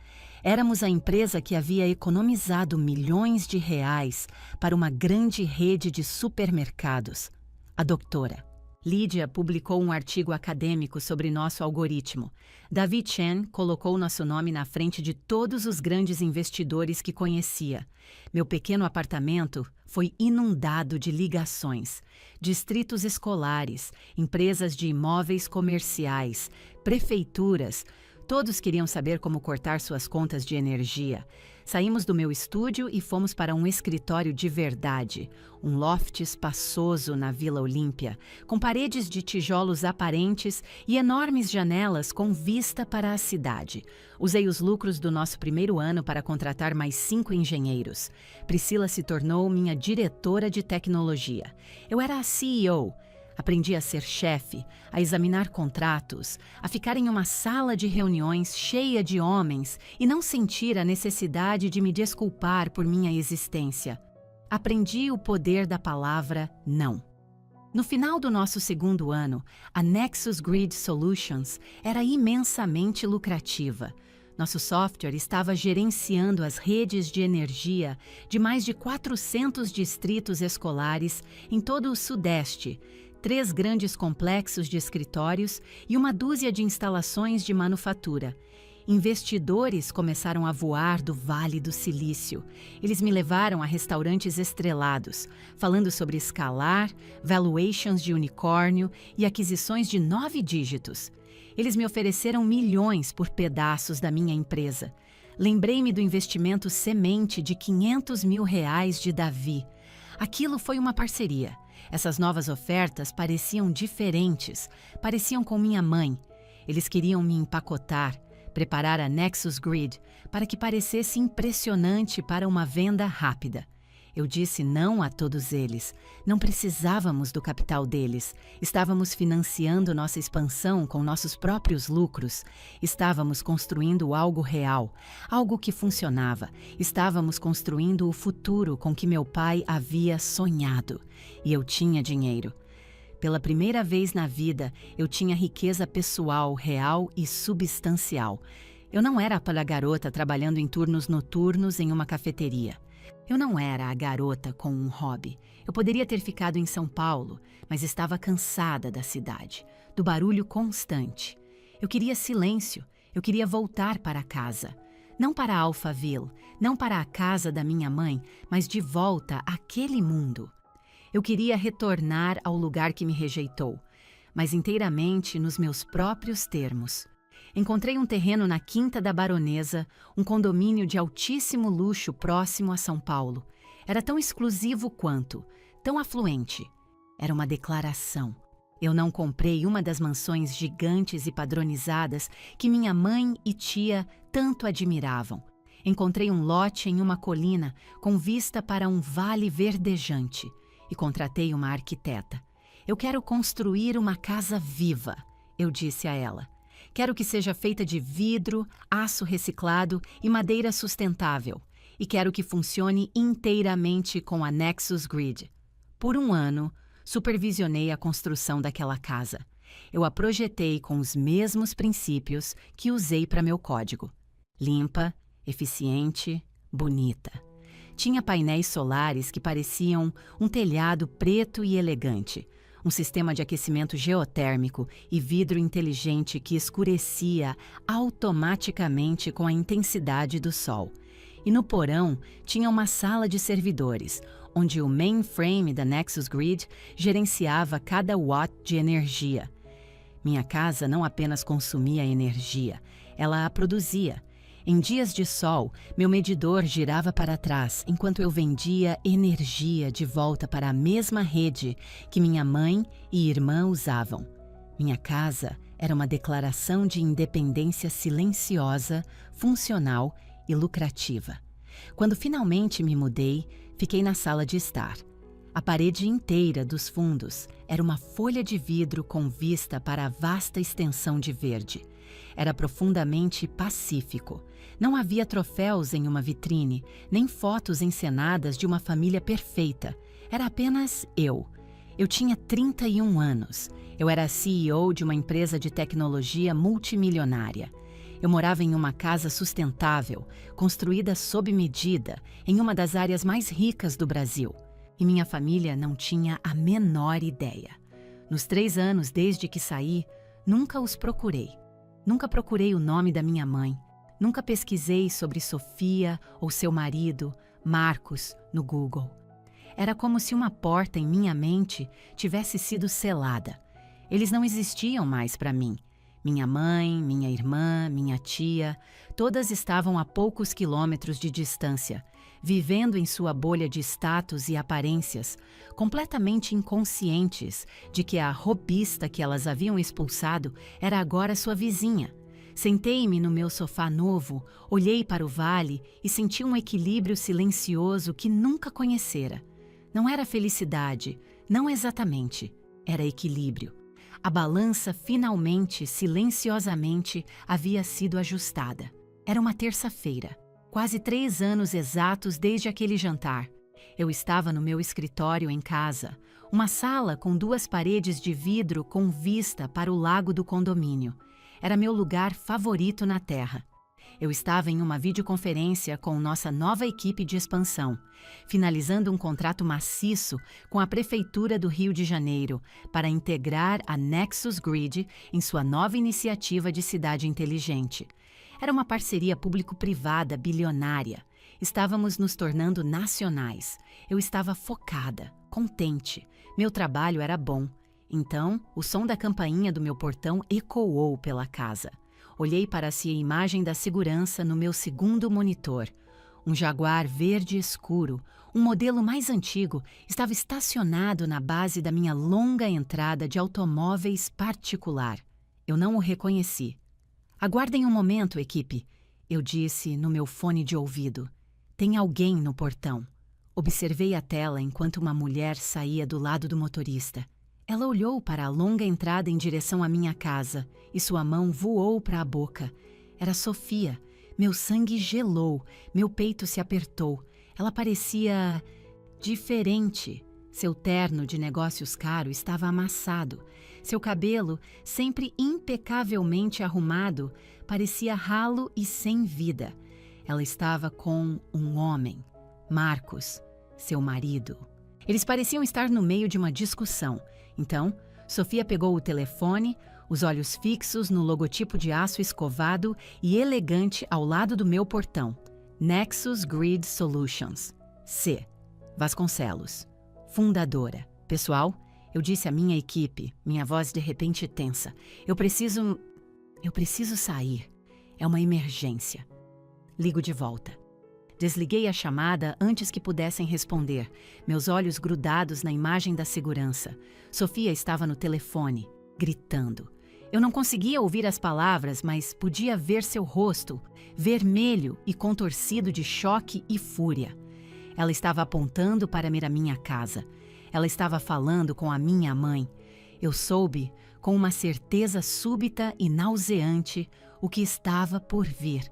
Éramos a empresa que havia economizado milhões de reais para uma grande rede de supermercados. A doutora Lídia publicou um artigo acadêmico sobre nosso algoritmo. Davi Chen colocou nosso nome na frente de todos os grandes investidores que conhecia. Meu pequeno apartamento foi inundado de ligações. Distritos escolares, empresas de imóveis comerciais, prefeituras, todos queriam saber como cortar suas contas de energia. Saímos do meu estúdio e fomos para um escritório de verdade, um loft espaçoso na Vila Olímpia, com paredes de tijolos aparentes e enormes janelas com vista para a cidade. Usei os lucros do nosso primeiro ano para contratar mais 5 engenheiros. Priscila se tornou minha diretora de tecnologia. Eu era a CEO. Aprendi a ser chefe, a examinar contratos, a ficar em uma sala de reuniões cheia de homens e não sentir a necessidade de me desculpar por minha existência. Aprendi o poder da palavra não. No final do nosso segundo ano, a Nexus Grid Solutions era imensamente lucrativa. Nosso software estava gerenciando as redes de energia de mais de 400 distritos escolares em todo o Sudeste, 3 grandes complexos de escritórios e uma dúzia de instalações de manufatura. Investidores começaram a voar do Vale do Silício. Eles me levaram a restaurantes estrelados, falando sobre escalar, valuations de unicórnio e aquisições de 9 dígitos. Eles me ofereceram milhões por pedaços da minha empresa. Lembrei-me do investimento semente de R$500 mil de Davi. Aquilo foi uma parceria. Essas novas ofertas pareciam diferentes, pareciam com minha mãe. Eles queriam me empacotar, preparar a Nexus Grid para que parecesse impressionante para uma venda rápida. Eu disse não a todos eles. Não precisávamos do capital deles. Estávamos financiando nossa expansão com nossos próprios lucros. Estávamos construindo algo real, algo que funcionava. Estávamos construindo o futuro com que meu pai havia sonhado. E eu tinha dinheiro. Pela primeira vez na vida, eu tinha riqueza pessoal, real e substancial. Eu não era aquela garota trabalhando em turnos noturnos em uma cafeteria. Eu não era a garota com um hobby. Eu poderia ter ficado em São Paulo, mas estava cansada da cidade, do barulho constante. Eu queria silêncio, eu queria voltar para casa. Não para Alphaville, não para a casa da minha mãe, mas de volta àquele mundo. Eu queria retornar ao lugar que me rejeitou, mas inteiramente nos meus próprios termos. Encontrei um terreno na Quinta da Baronesa, um condomínio de altíssimo luxo próximo a São Paulo. Era tão exclusivo quanto, tão afluente. Era uma declaração. Eu não comprei uma das mansões gigantes e padronizadas que minha mãe e tia tanto admiravam. Encontrei um lote em uma colina com vista para um vale verdejante e contratei uma arquiteta. Eu quero construir uma casa viva, eu disse a ela. Quero que seja feita de vidro, aço reciclado e madeira sustentável. E quero que funcione inteiramente com a Nexus Grid. Por 1 ano, supervisionei a construção daquela casa. Eu a projetei com os mesmos princípios que usei para meu código. Limpa, eficiente, bonita. Tinha painéis solares que pareciam um telhado preto e elegante. Um sistema de aquecimento geotérmico e vidro inteligente que escurecia automaticamente com a intensidade do sol. E no porão tinha uma sala de servidores, onde o mainframe da Nexus Grid gerenciava cada watt de energia. Minha casa não apenas consumia energia, ela a produzia. Em dias de sol, meu medidor girava para trás enquanto eu vendia energia de volta para a mesma rede que minha mãe e irmã usavam. Minha casa era uma declaração de independência silenciosa, funcional e lucrativa. Quando finalmente me mudei, fiquei na sala de estar. A parede inteira dos fundos era uma folha de vidro com vista para a vasta extensão de verde. Era profundamente pacífico. Não havia troféus em uma vitrine, nem fotos encenadas de uma família perfeita. Era apenas eu. Eu tinha 31 anos. Eu era CEO de uma empresa de tecnologia multimilionária. Eu morava em uma casa sustentável, construída sob medida, em uma das áreas mais ricas do Brasil. E minha família não tinha a menor ideia. Nos 3 anos desde que saí, nunca os procurei. Nunca procurei o nome da minha mãe. Nunca pesquisei sobre Sofia ou seu marido, Marcos, no Google. Era como se uma porta em minha mente tivesse sido selada. Eles não existiam mais para mim. Minha mãe, minha irmã, minha tia, todas estavam a poucos quilômetros de distância, vivendo em sua bolha de status e aparências, completamente inconscientes de que a robista que elas haviam expulsado era agora sua vizinha. Sentei-me no meu sofá novo, olhei para o vale e senti um equilíbrio silencioso que nunca conhecera. Não era felicidade, não exatamente, era equilíbrio. A balança finalmente, silenciosamente, havia sido ajustada. Era uma terça-feira, quase 3 anos exatos desde aquele jantar. Eu estava no meu escritório em casa, uma sala com 2 paredes de vidro com vista para o lago do condomínio. Era meu lugar favorito na Terra. Eu estava em uma videoconferência com nossa nova equipe de expansão, finalizando um contrato maciço com a Prefeitura do Rio de Janeiro para integrar a Nexus Grid em sua nova iniciativa de cidade inteligente. Era uma parceria público-privada bilionária. Estávamos nos tornando nacionais. Eu estava focada, contente. Meu trabalho era bom. Então, o som da campainha do meu portão ecoou pela casa. Olhei para a imagem da segurança no meu segundo monitor. Um Jaguar verde escuro, um modelo mais antigo, estava estacionado na base da minha longa entrada de automóveis particular. Eu não o reconheci. "Aguardem um momento, equipe", eu disse no meu fone de ouvido. "Tem alguém no portão." Observei a tela enquanto uma mulher saía do lado do motorista. Ela olhou para a longa entrada em direção à minha casa e sua mão voou para a boca. Era Sofia. Meu sangue gelou, meu peito se apertou. Ela parecia diferente. Seu terno de negócios caro estava amassado. Seu cabelo, sempre impecavelmente arrumado, parecia ralo e sem vida. Ela estava com um homem, Marcos, seu marido. Eles pareciam estar no meio de uma discussão. Então, Sofia pegou o telefone, os olhos fixos no logotipo de aço escovado e elegante ao lado do meu portão. Nexus Grid Solutions. C. Vasconcelos. Fundadora. "Pessoal", eu disse à minha equipe, minha voz de repente tensa. Eu preciso sair. É uma emergência." Ligo de volta. Desliguei a chamada antes que pudessem responder, meus olhos grudados na imagem da segurança. Sofia estava no telefone, gritando. Eu não conseguia ouvir as palavras, mas podia ver seu rosto, vermelho e contorcido de choque e fúria. Ela estava apontando para a minha casa. Ela estava falando com a minha mãe. Eu soube, com uma certeza súbita e nauseante, o que estava por vir.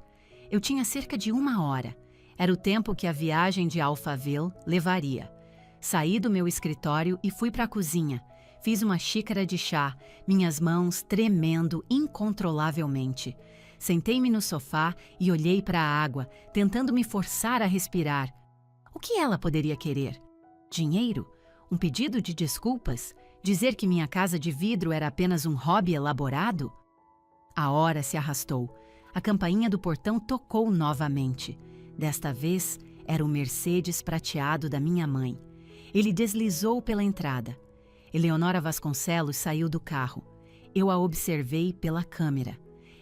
Eu tinha cerca de 1 hora. Era o tempo que a viagem de Alphaville levaria. Saí do meu escritório e fui para a cozinha. Fiz uma xícara de chá, minhas mãos tremendo incontrolavelmente. Sentei-me no sofá e olhei para a água, tentando me forçar a respirar. O que ela poderia querer? Dinheiro? Um pedido de desculpas? Dizer que minha casa de vidro era apenas um hobby elaborado? A hora se arrastou. A campainha do portão tocou novamente. Desta vez, era o Mercedes prateado da minha mãe. Ele deslizou pela entrada. Eleonora Vasconcelos saiu do carro. Eu a observei pela câmera.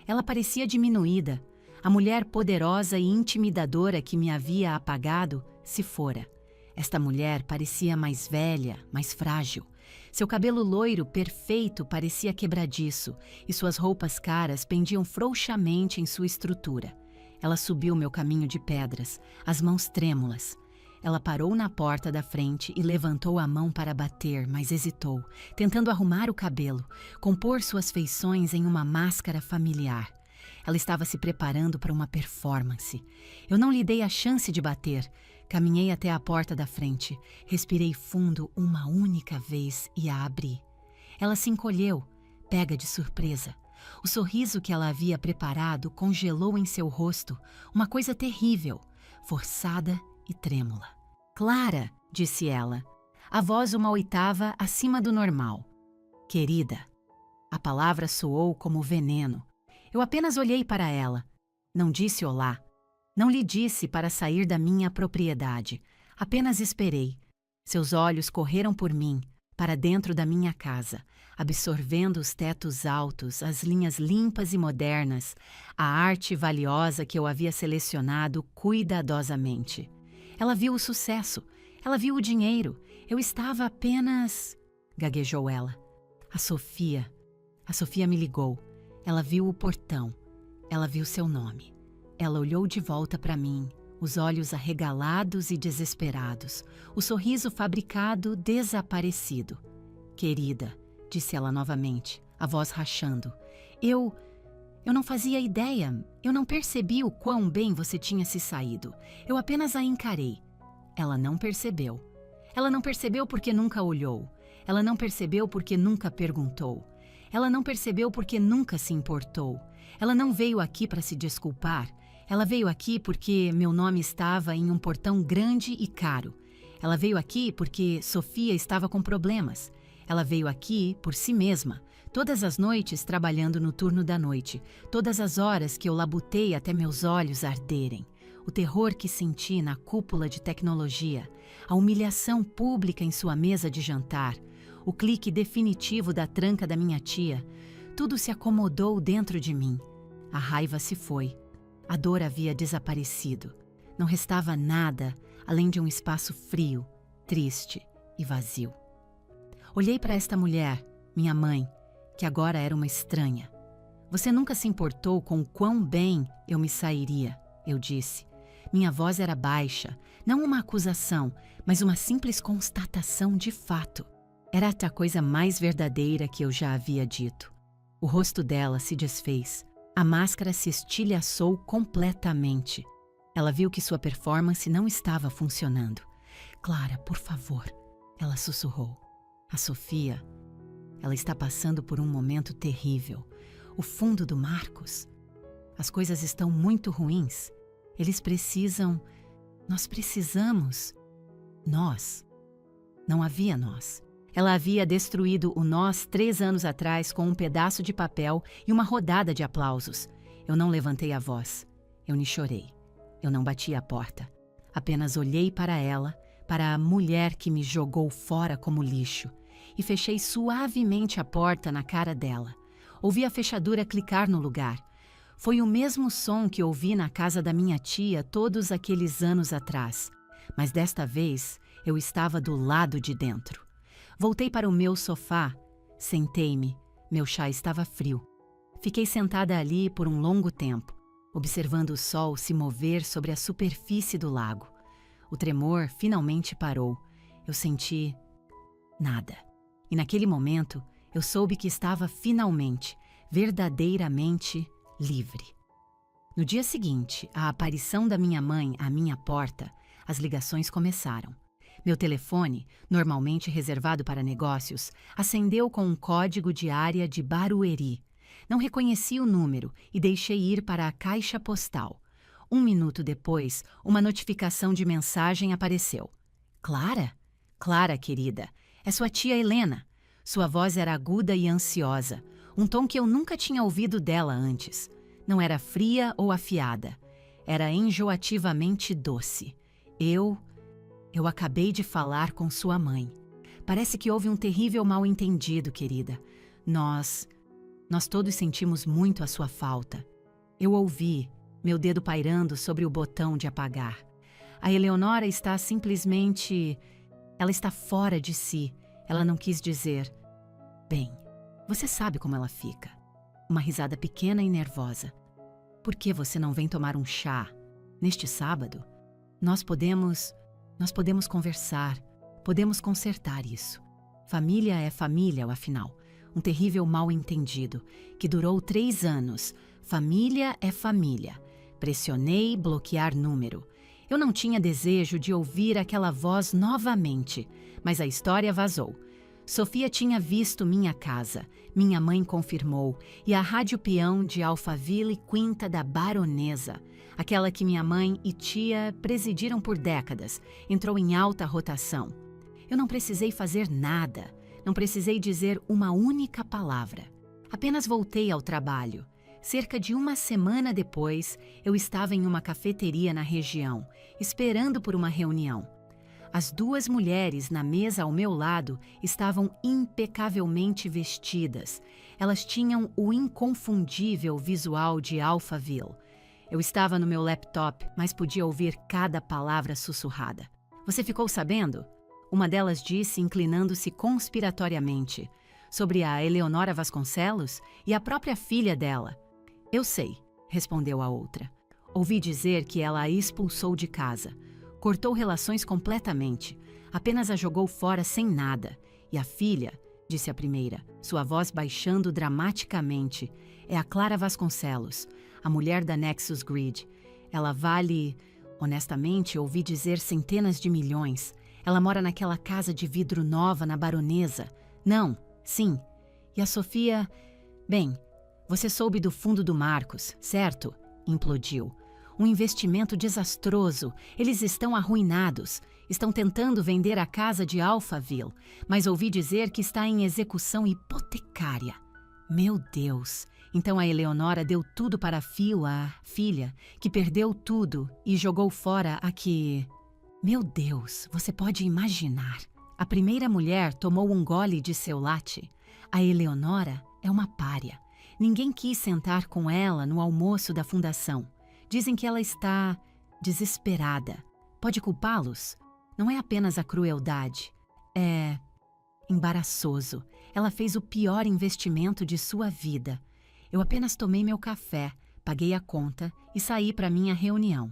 Ela parecia diminuída. A mulher poderosa e intimidadora que me havia apagado se fora. Esta mulher parecia mais velha, mais frágil. Seu cabelo loiro perfeito parecia quebradiço e suas roupas caras pendiam frouxamente em sua estrutura. Ela subiu meu caminho de pedras, as mãos trêmulas. Ela parou na porta da frente e levantou a mão para bater, mas hesitou, tentando arrumar o cabelo, compor suas feições em uma máscara familiar. Ela estava se preparando para uma performance. Eu não lhe dei a chance de bater. Caminhei até a porta da frente, respirei fundo uma única vez e a abri. Ela se encolheu, pega de surpresa. O sorriso que ela havia preparado congelou em seu rosto, uma coisa terrível, forçada e trêmula. "Clara", disse ela, a voz 1/8 acima do normal. "Querida." A palavra soou como veneno. Eu apenas olhei para ela. Não disse olá. Não lhe disse para sair da minha propriedade. Apenas esperei. Seus olhos correram por mim, para dentro da minha casa, absorvendo os tetos altos, as linhas limpas e modernas, a arte valiosa que eu havia selecionado cuidadosamente. Ela viu o sucesso, ela viu o dinheiro. Eu estava apenas... gaguejou ela. A Sofia me ligou. Ela viu o portão. Ela viu seu nome. Ela olhou de volta para mim, os olhos arregalados e desesperados, o sorriso fabricado desaparecido. "Querida", disse ela novamente, a voz rachando. Eu não fazia ideia, eu não percebi o quão bem você tinha se saído. Eu apenas a encarei. Ela não percebeu. Ela não percebeu porque nunca olhou. Ela não percebeu porque nunca perguntou. Ela não percebeu porque nunca se importou. Ela não veio aqui para se desculpar. Ela veio aqui porque meu nome estava em um portão grande e caro. Ela veio aqui porque Sofia estava com problemas. Ela veio aqui por si mesma, todas as noites trabalhando no turno da noite, todas as horas que eu labutei até meus olhos arderem, o terror que senti na cúpula de tecnologia, a humilhação pública em sua mesa de jantar, o clique definitivo da tranca da minha tia, tudo se acomodou dentro de mim. A raiva se foi. A dor havia desaparecido. Não restava nada além de um espaço frio, triste e vazio. Olhei para esta mulher, minha mãe, que agora era uma estranha. Você nunca se importou com o quão bem eu me sairia, eu disse. Minha voz era baixa, não uma acusação, mas uma simples constatação de fato. Era a coisa mais verdadeira que eu já havia dito. O rosto dela se desfez. A máscara se estilhaçou completamente. Ela viu que sua performance não estava funcionando. Clara, por favor, ela sussurrou. A Sofia, ela está passando por um momento terrível. O fundo do Marcos. As coisas estão muito ruins. Eles precisam... Nós precisamos... Nós. Não havia nós. Ela havia destruído o nós 3 anos atrás com um pedaço de papel e uma rodada de aplausos. Eu não levantei a voz. Eu nem chorei. Eu não bati a porta. Apenas olhei para ela, para a mulher que me jogou fora como lixo, e fechei suavemente a porta na cara dela. Ouvi a fechadura clicar no lugar. Foi o mesmo som que ouvi na casa da minha tia todos aqueles anos atrás. Mas desta vez, eu estava do lado de dentro. Voltei para o meu sofá, sentei-me, meu chá estava frio. Fiquei sentada ali por um longo tempo, observando o sol se mover sobre a superfície do lago. O tremor finalmente parou. Eu senti... nada. E naquele momento, eu soube que estava finalmente, verdadeiramente livre. No dia seguinte, à aparição da minha mãe à minha porta, as ligações começaram. Meu telefone, normalmente reservado para negócios, acendeu com um código de área de Barueri. Não reconheci o número e deixei ir para a caixa postal. 1 minuto depois, uma notificação de mensagem apareceu. Clara? Clara, querida, é sua tia Helena. Sua voz era aguda e ansiosa, um tom que eu nunca tinha ouvido dela antes. Não era fria ou afiada. Era enjoativamente doce. Eu acabei de falar com sua mãe. Parece que houve um terrível mal-entendido, querida. Nós todos sentimos muito a sua falta. Eu ouvi, meu dedo pairando sobre o botão de apagar. A Eleonora está simplesmente... Ela está fora de si. Ela não quis dizer... Bem, você sabe como ela fica. Uma risada pequena e nervosa. Por que você não vem tomar um chá? Neste sábado? Nós podemos conversar, podemos consertar isso. Família é família, afinal. Um terrível mal-entendido, que durou 3 anos. Família é família. Pressionei bloquear número. Eu não tinha desejo de ouvir aquela voz novamente, mas a história vazou. Sofia tinha visto minha casa, minha mãe confirmou, e a rádio peão de Alphaville Quinta da Baronesa, aquela que minha mãe e tia presidiram por décadas, entrou em alta rotação. Eu não precisei fazer nada, não precisei dizer uma única palavra. Apenas voltei ao trabalho. Cerca de 1 semana depois, eu estava em uma cafeteria na região, esperando por uma reunião. As 2 mulheres na mesa ao meu lado estavam impecavelmente vestidas. Elas tinham o inconfundível visual de Alphaville. Eu estava no meu laptop, mas podia ouvir cada palavra sussurrada. Você ficou sabendo? Uma delas disse, inclinando-se conspiratoriamente, sobre a Eleonora Vasconcelos e a própria filha dela. Eu sei, respondeu a outra. Ouvi dizer que ela a expulsou de casa. Cortou relações completamente. Apenas a jogou fora sem nada. E a filha, disse a primeira, sua voz baixando dramaticamente, é a Clara Vasconcelos, a mulher da Nexus Grid. Ela vale... Honestamente, ouvi dizer centenas de milhões. Ela mora naquela casa de vidro nova na Baronesa. Não, sim. E a Sofia... Bem, você soube do fundo do Marcos, certo? Implodiu. Um investimento desastroso. Eles estão arruinados. Estão tentando vender a casa de Alphaville, mas ouvi dizer que está em execução hipotecária. Meu Deus! Então a Eleonora deu tudo para Phil, a filha, que perdeu tudo e jogou fora a que... Meu Deus, você pode imaginar. A primeira mulher tomou um gole de seu latte. A Eleonora é uma pária. Ninguém quis sentar com ela no almoço da fundação. Dizem que ela está desesperada. Pode culpá-los? Não é apenas a crueldade. É embaraçoso. Ela fez o pior investimento de sua vida. Eu apenas tomei meu café, paguei a conta e saí para minha reunião.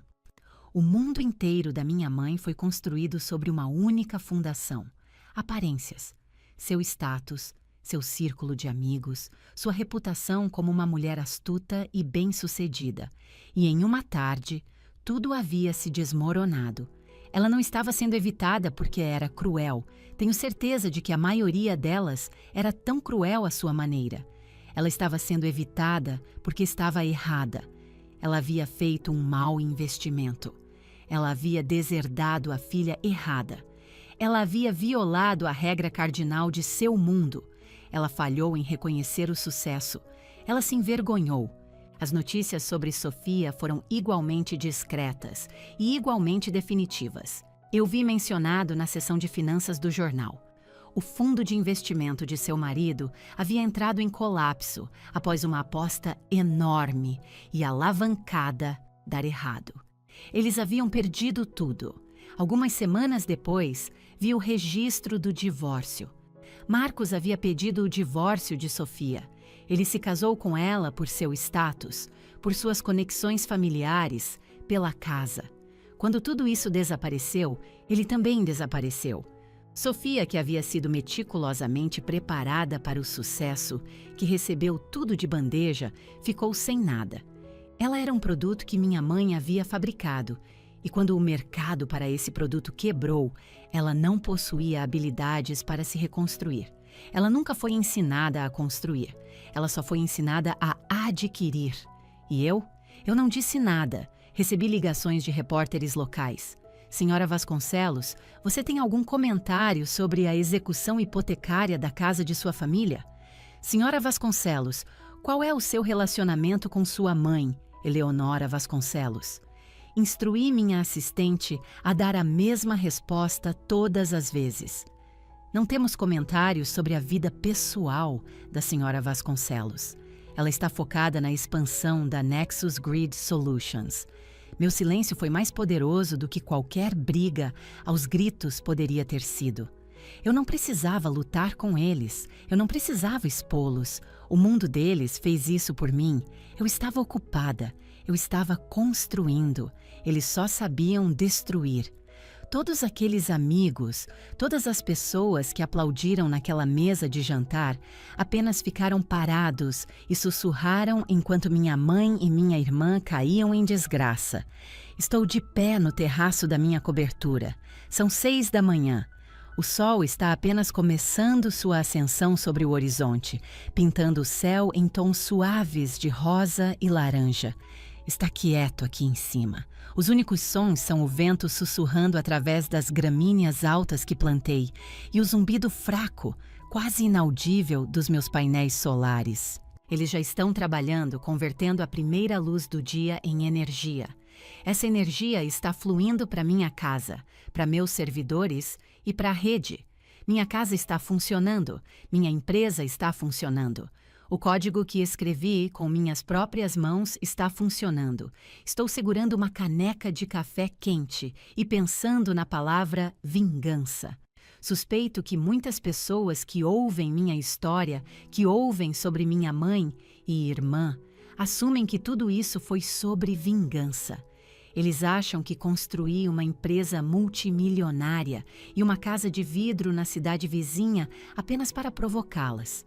O mundo inteiro da minha mãe foi construído sobre uma única fundação: aparências. Seu status, seu círculo de amigos, sua reputação como uma mulher astuta e bem-sucedida. E em uma tarde, tudo havia se desmoronado. Ela não estava sendo evitada porque era cruel. Tenho certeza de que a maioria delas era tão cruel à sua maneira. Ela estava sendo evitada porque estava errada. Ela havia feito um mau investimento. Ela havia deserdado a filha errada. Ela havia violado a regra cardinal de seu mundo. Ela falhou em reconhecer o sucesso. Ela se envergonhou. As notícias sobre Sofia foram igualmente discretas e igualmente definitivas. Eu vi mencionado na seção de finanças do jornal. O fundo de investimento de seu marido havia entrado em colapso após uma aposta enorme e alavancada dar errado. Eles haviam perdido tudo. Algumas semanas depois, vi o registro do divórcio. Marcos havia pedido o divórcio de Sofia. Ele se casou com ela por seu status, por suas conexões familiares, pela casa. Quando tudo isso desapareceu, ele também desapareceu. Sofia, que havia sido meticulosamente preparada para o sucesso, que recebeu tudo de bandeja, ficou sem nada. Ela era um produto que minha mãe havia fabricado, e quando o mercado para esse produto quebrou, ela não possuía habilidades para se reconstruir. Ela nunca foi ensinada a construir. Ela só foi ensinada a adquirir. E eu não disse nada. Recebi ligações de repórteres locais. Senhora Vasconcelos, você tem algum comentário sobre a execução hipotecária da casa de sua família? Senhora Vasconcelos, qual é o seu relacionamento com sua mãe, Eleonora Vasconcelos? Instruí minha assistente a dar a mesma resposta todas as vezes. Não temos comentários sobre a vida pessoal da senhora Vasconcelos. Ela está focada na expansão da Nexus Grid Solutions. Meu silêncio foi mais poderoso do que qualquer briga aos gritos poderia ter sido. Eu não precisava lutar com eles, eu não precisava expô-los. O mundo deles fez isso por mim. Eu estava ocupada, eu estava construindo. Eles só sabiam destruir. Todos aqueles amigos, todas as pessoas que aplaudiram naquela mesa de jantar, apenas ficaram parados e sussurraram enquanto minha mãe e minha irmã caíam em desgraça. Estou de pé no terraço da minha cobertura. São 6 da manhã. O sol está apenas começando sua ascensão sobre o horizonte, pintando o céu em tons suaves de rosa e laranja. Está quieto aqui em cima. Os únicos sons são o vento sussurrando através das gramíneas altas que plantei e o zumbido fraco, quase inaudível, dos meus painéis solares. Eles já estão trabalhando, convertendo a primeira luz do dia em energia. Essa energia está fluindo para minha casa, para meus servidores e para a rede. Minha casa está funcionando, minha empresa está funcionando. O código que escrevi com minhas próprias mãos está funcionando. Estou segurando uma caneca de café quente e pensando na palavra vingança. Suspeito que muitas pessoas que ouvem minha história, que ouvem sobre minha mãe e irmã, assumem que tudo isso foi sobre vingança. Eles acham que construí uma empresa multimilionária e uma casa de vidro na cidade vizinha apenas para provocá-las.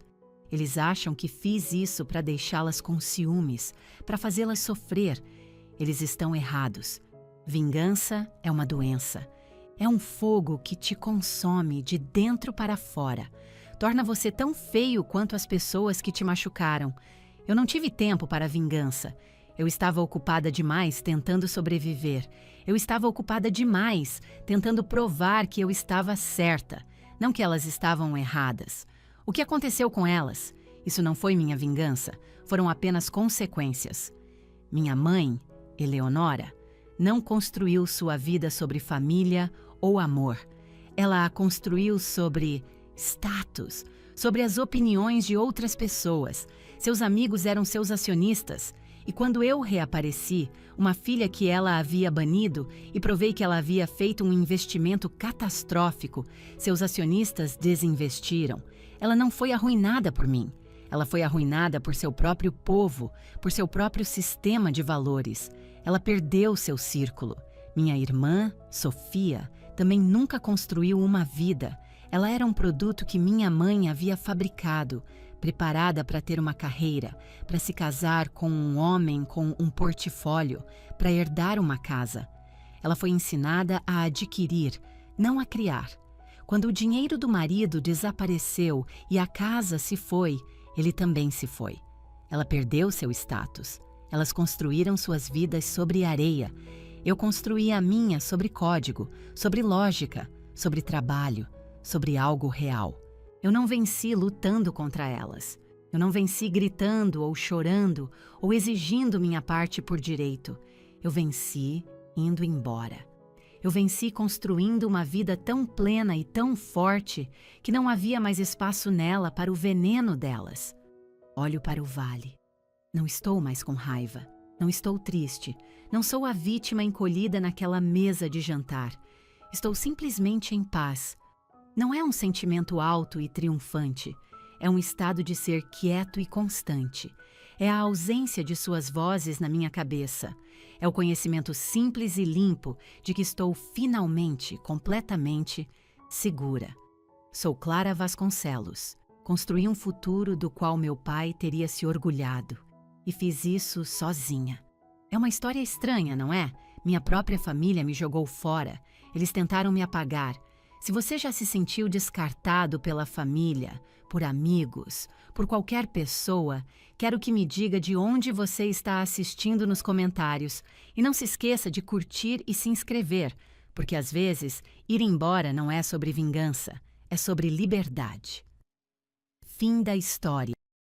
Eles acham que fiz isso para deixá-las com ciúmes, para fazê-las sofrer. Eles estão errados. Vingança é uma doença. É um fogo que te consome de dentro para fora. Torna você tão feio quanto as pessoas que te machucaram. Eu não tive tempo para vingança. Eu estava ocupada demais tentando sobreviver. Eu estava ocupada demais tentando provar que eu estava certa, não que elas estavam erradas. O que aconteceu com elas? Isso não foi minha vingança, foram apenas consequências. Minha mãe, Eleonora, não construiu sua vida sobre família ou amor. Ela a construiu sobre status, sobre as opiniões de outras pessoas. Seus amigos eram seus acionistas. E quando eu reapareci, uma filha que ela havia banido, e provei que ela havia feito um investimento catastrófico, seus acionistas desinvestiram. Ela não foi arruinada por mim. Ela foi arruinada por seu próprio povo, por seu próprio sistema de valores. Ela perdeu seu círculo. Minha irmã, Sofia, também nunca construiu uma vida. Ela era um produto que minha mãe havia fabricado, preparada para ter uma carreira, para se casar com um homem com um portfólio, para herdar uma casa. Ela foi ensinada a adquirir, não a criar. Quando o dinheiro do marido desapareceu e a casa se foi, ele também se foi. Ela perdeu seu status. Elas construíram suas vidas sobre areia. Eu construí a minha sobre código, sobre lógica, sobre trabalho, sobre algo real. Eu não venci lutando contra elas. Eu não venci gritando ou chorando ou exigindo minha parte por direito. Eu venci indo embora. Eu venci construindo uma vida tão plena e tão forte que não havia mais espaço nela para o veneno delas. Olho para o vale. Não estou mais com raiva. Não estou triste. Não sou a vítima encolhida naquela mesa de jantar. Estou simplesmente em paz. Não é um sentimento alto e triunfante. É um estado de ser quieto e constante. É a ausência de suas vozes na minha cabeça. É o conhecimento simples e limpo de que estou finalmente, completamente segura. Sou Clara Vasconcelos. Construí um futuro do qual meu pai teria se orgulhado. E fiz isso sozinha. É uma história estranha, não é? Minha própria família me jogou fora. Eles tentaram me apagar. Se você já se sentiu descartado pela família, por amigos, por qualquer pessoa, quero que me diga de onde você está assistindo nos comentários. E não se esqueça de curtir e se inscrever, porque às vezes ir embora não é sobre vingança, é sobre liberdade. Fim da história.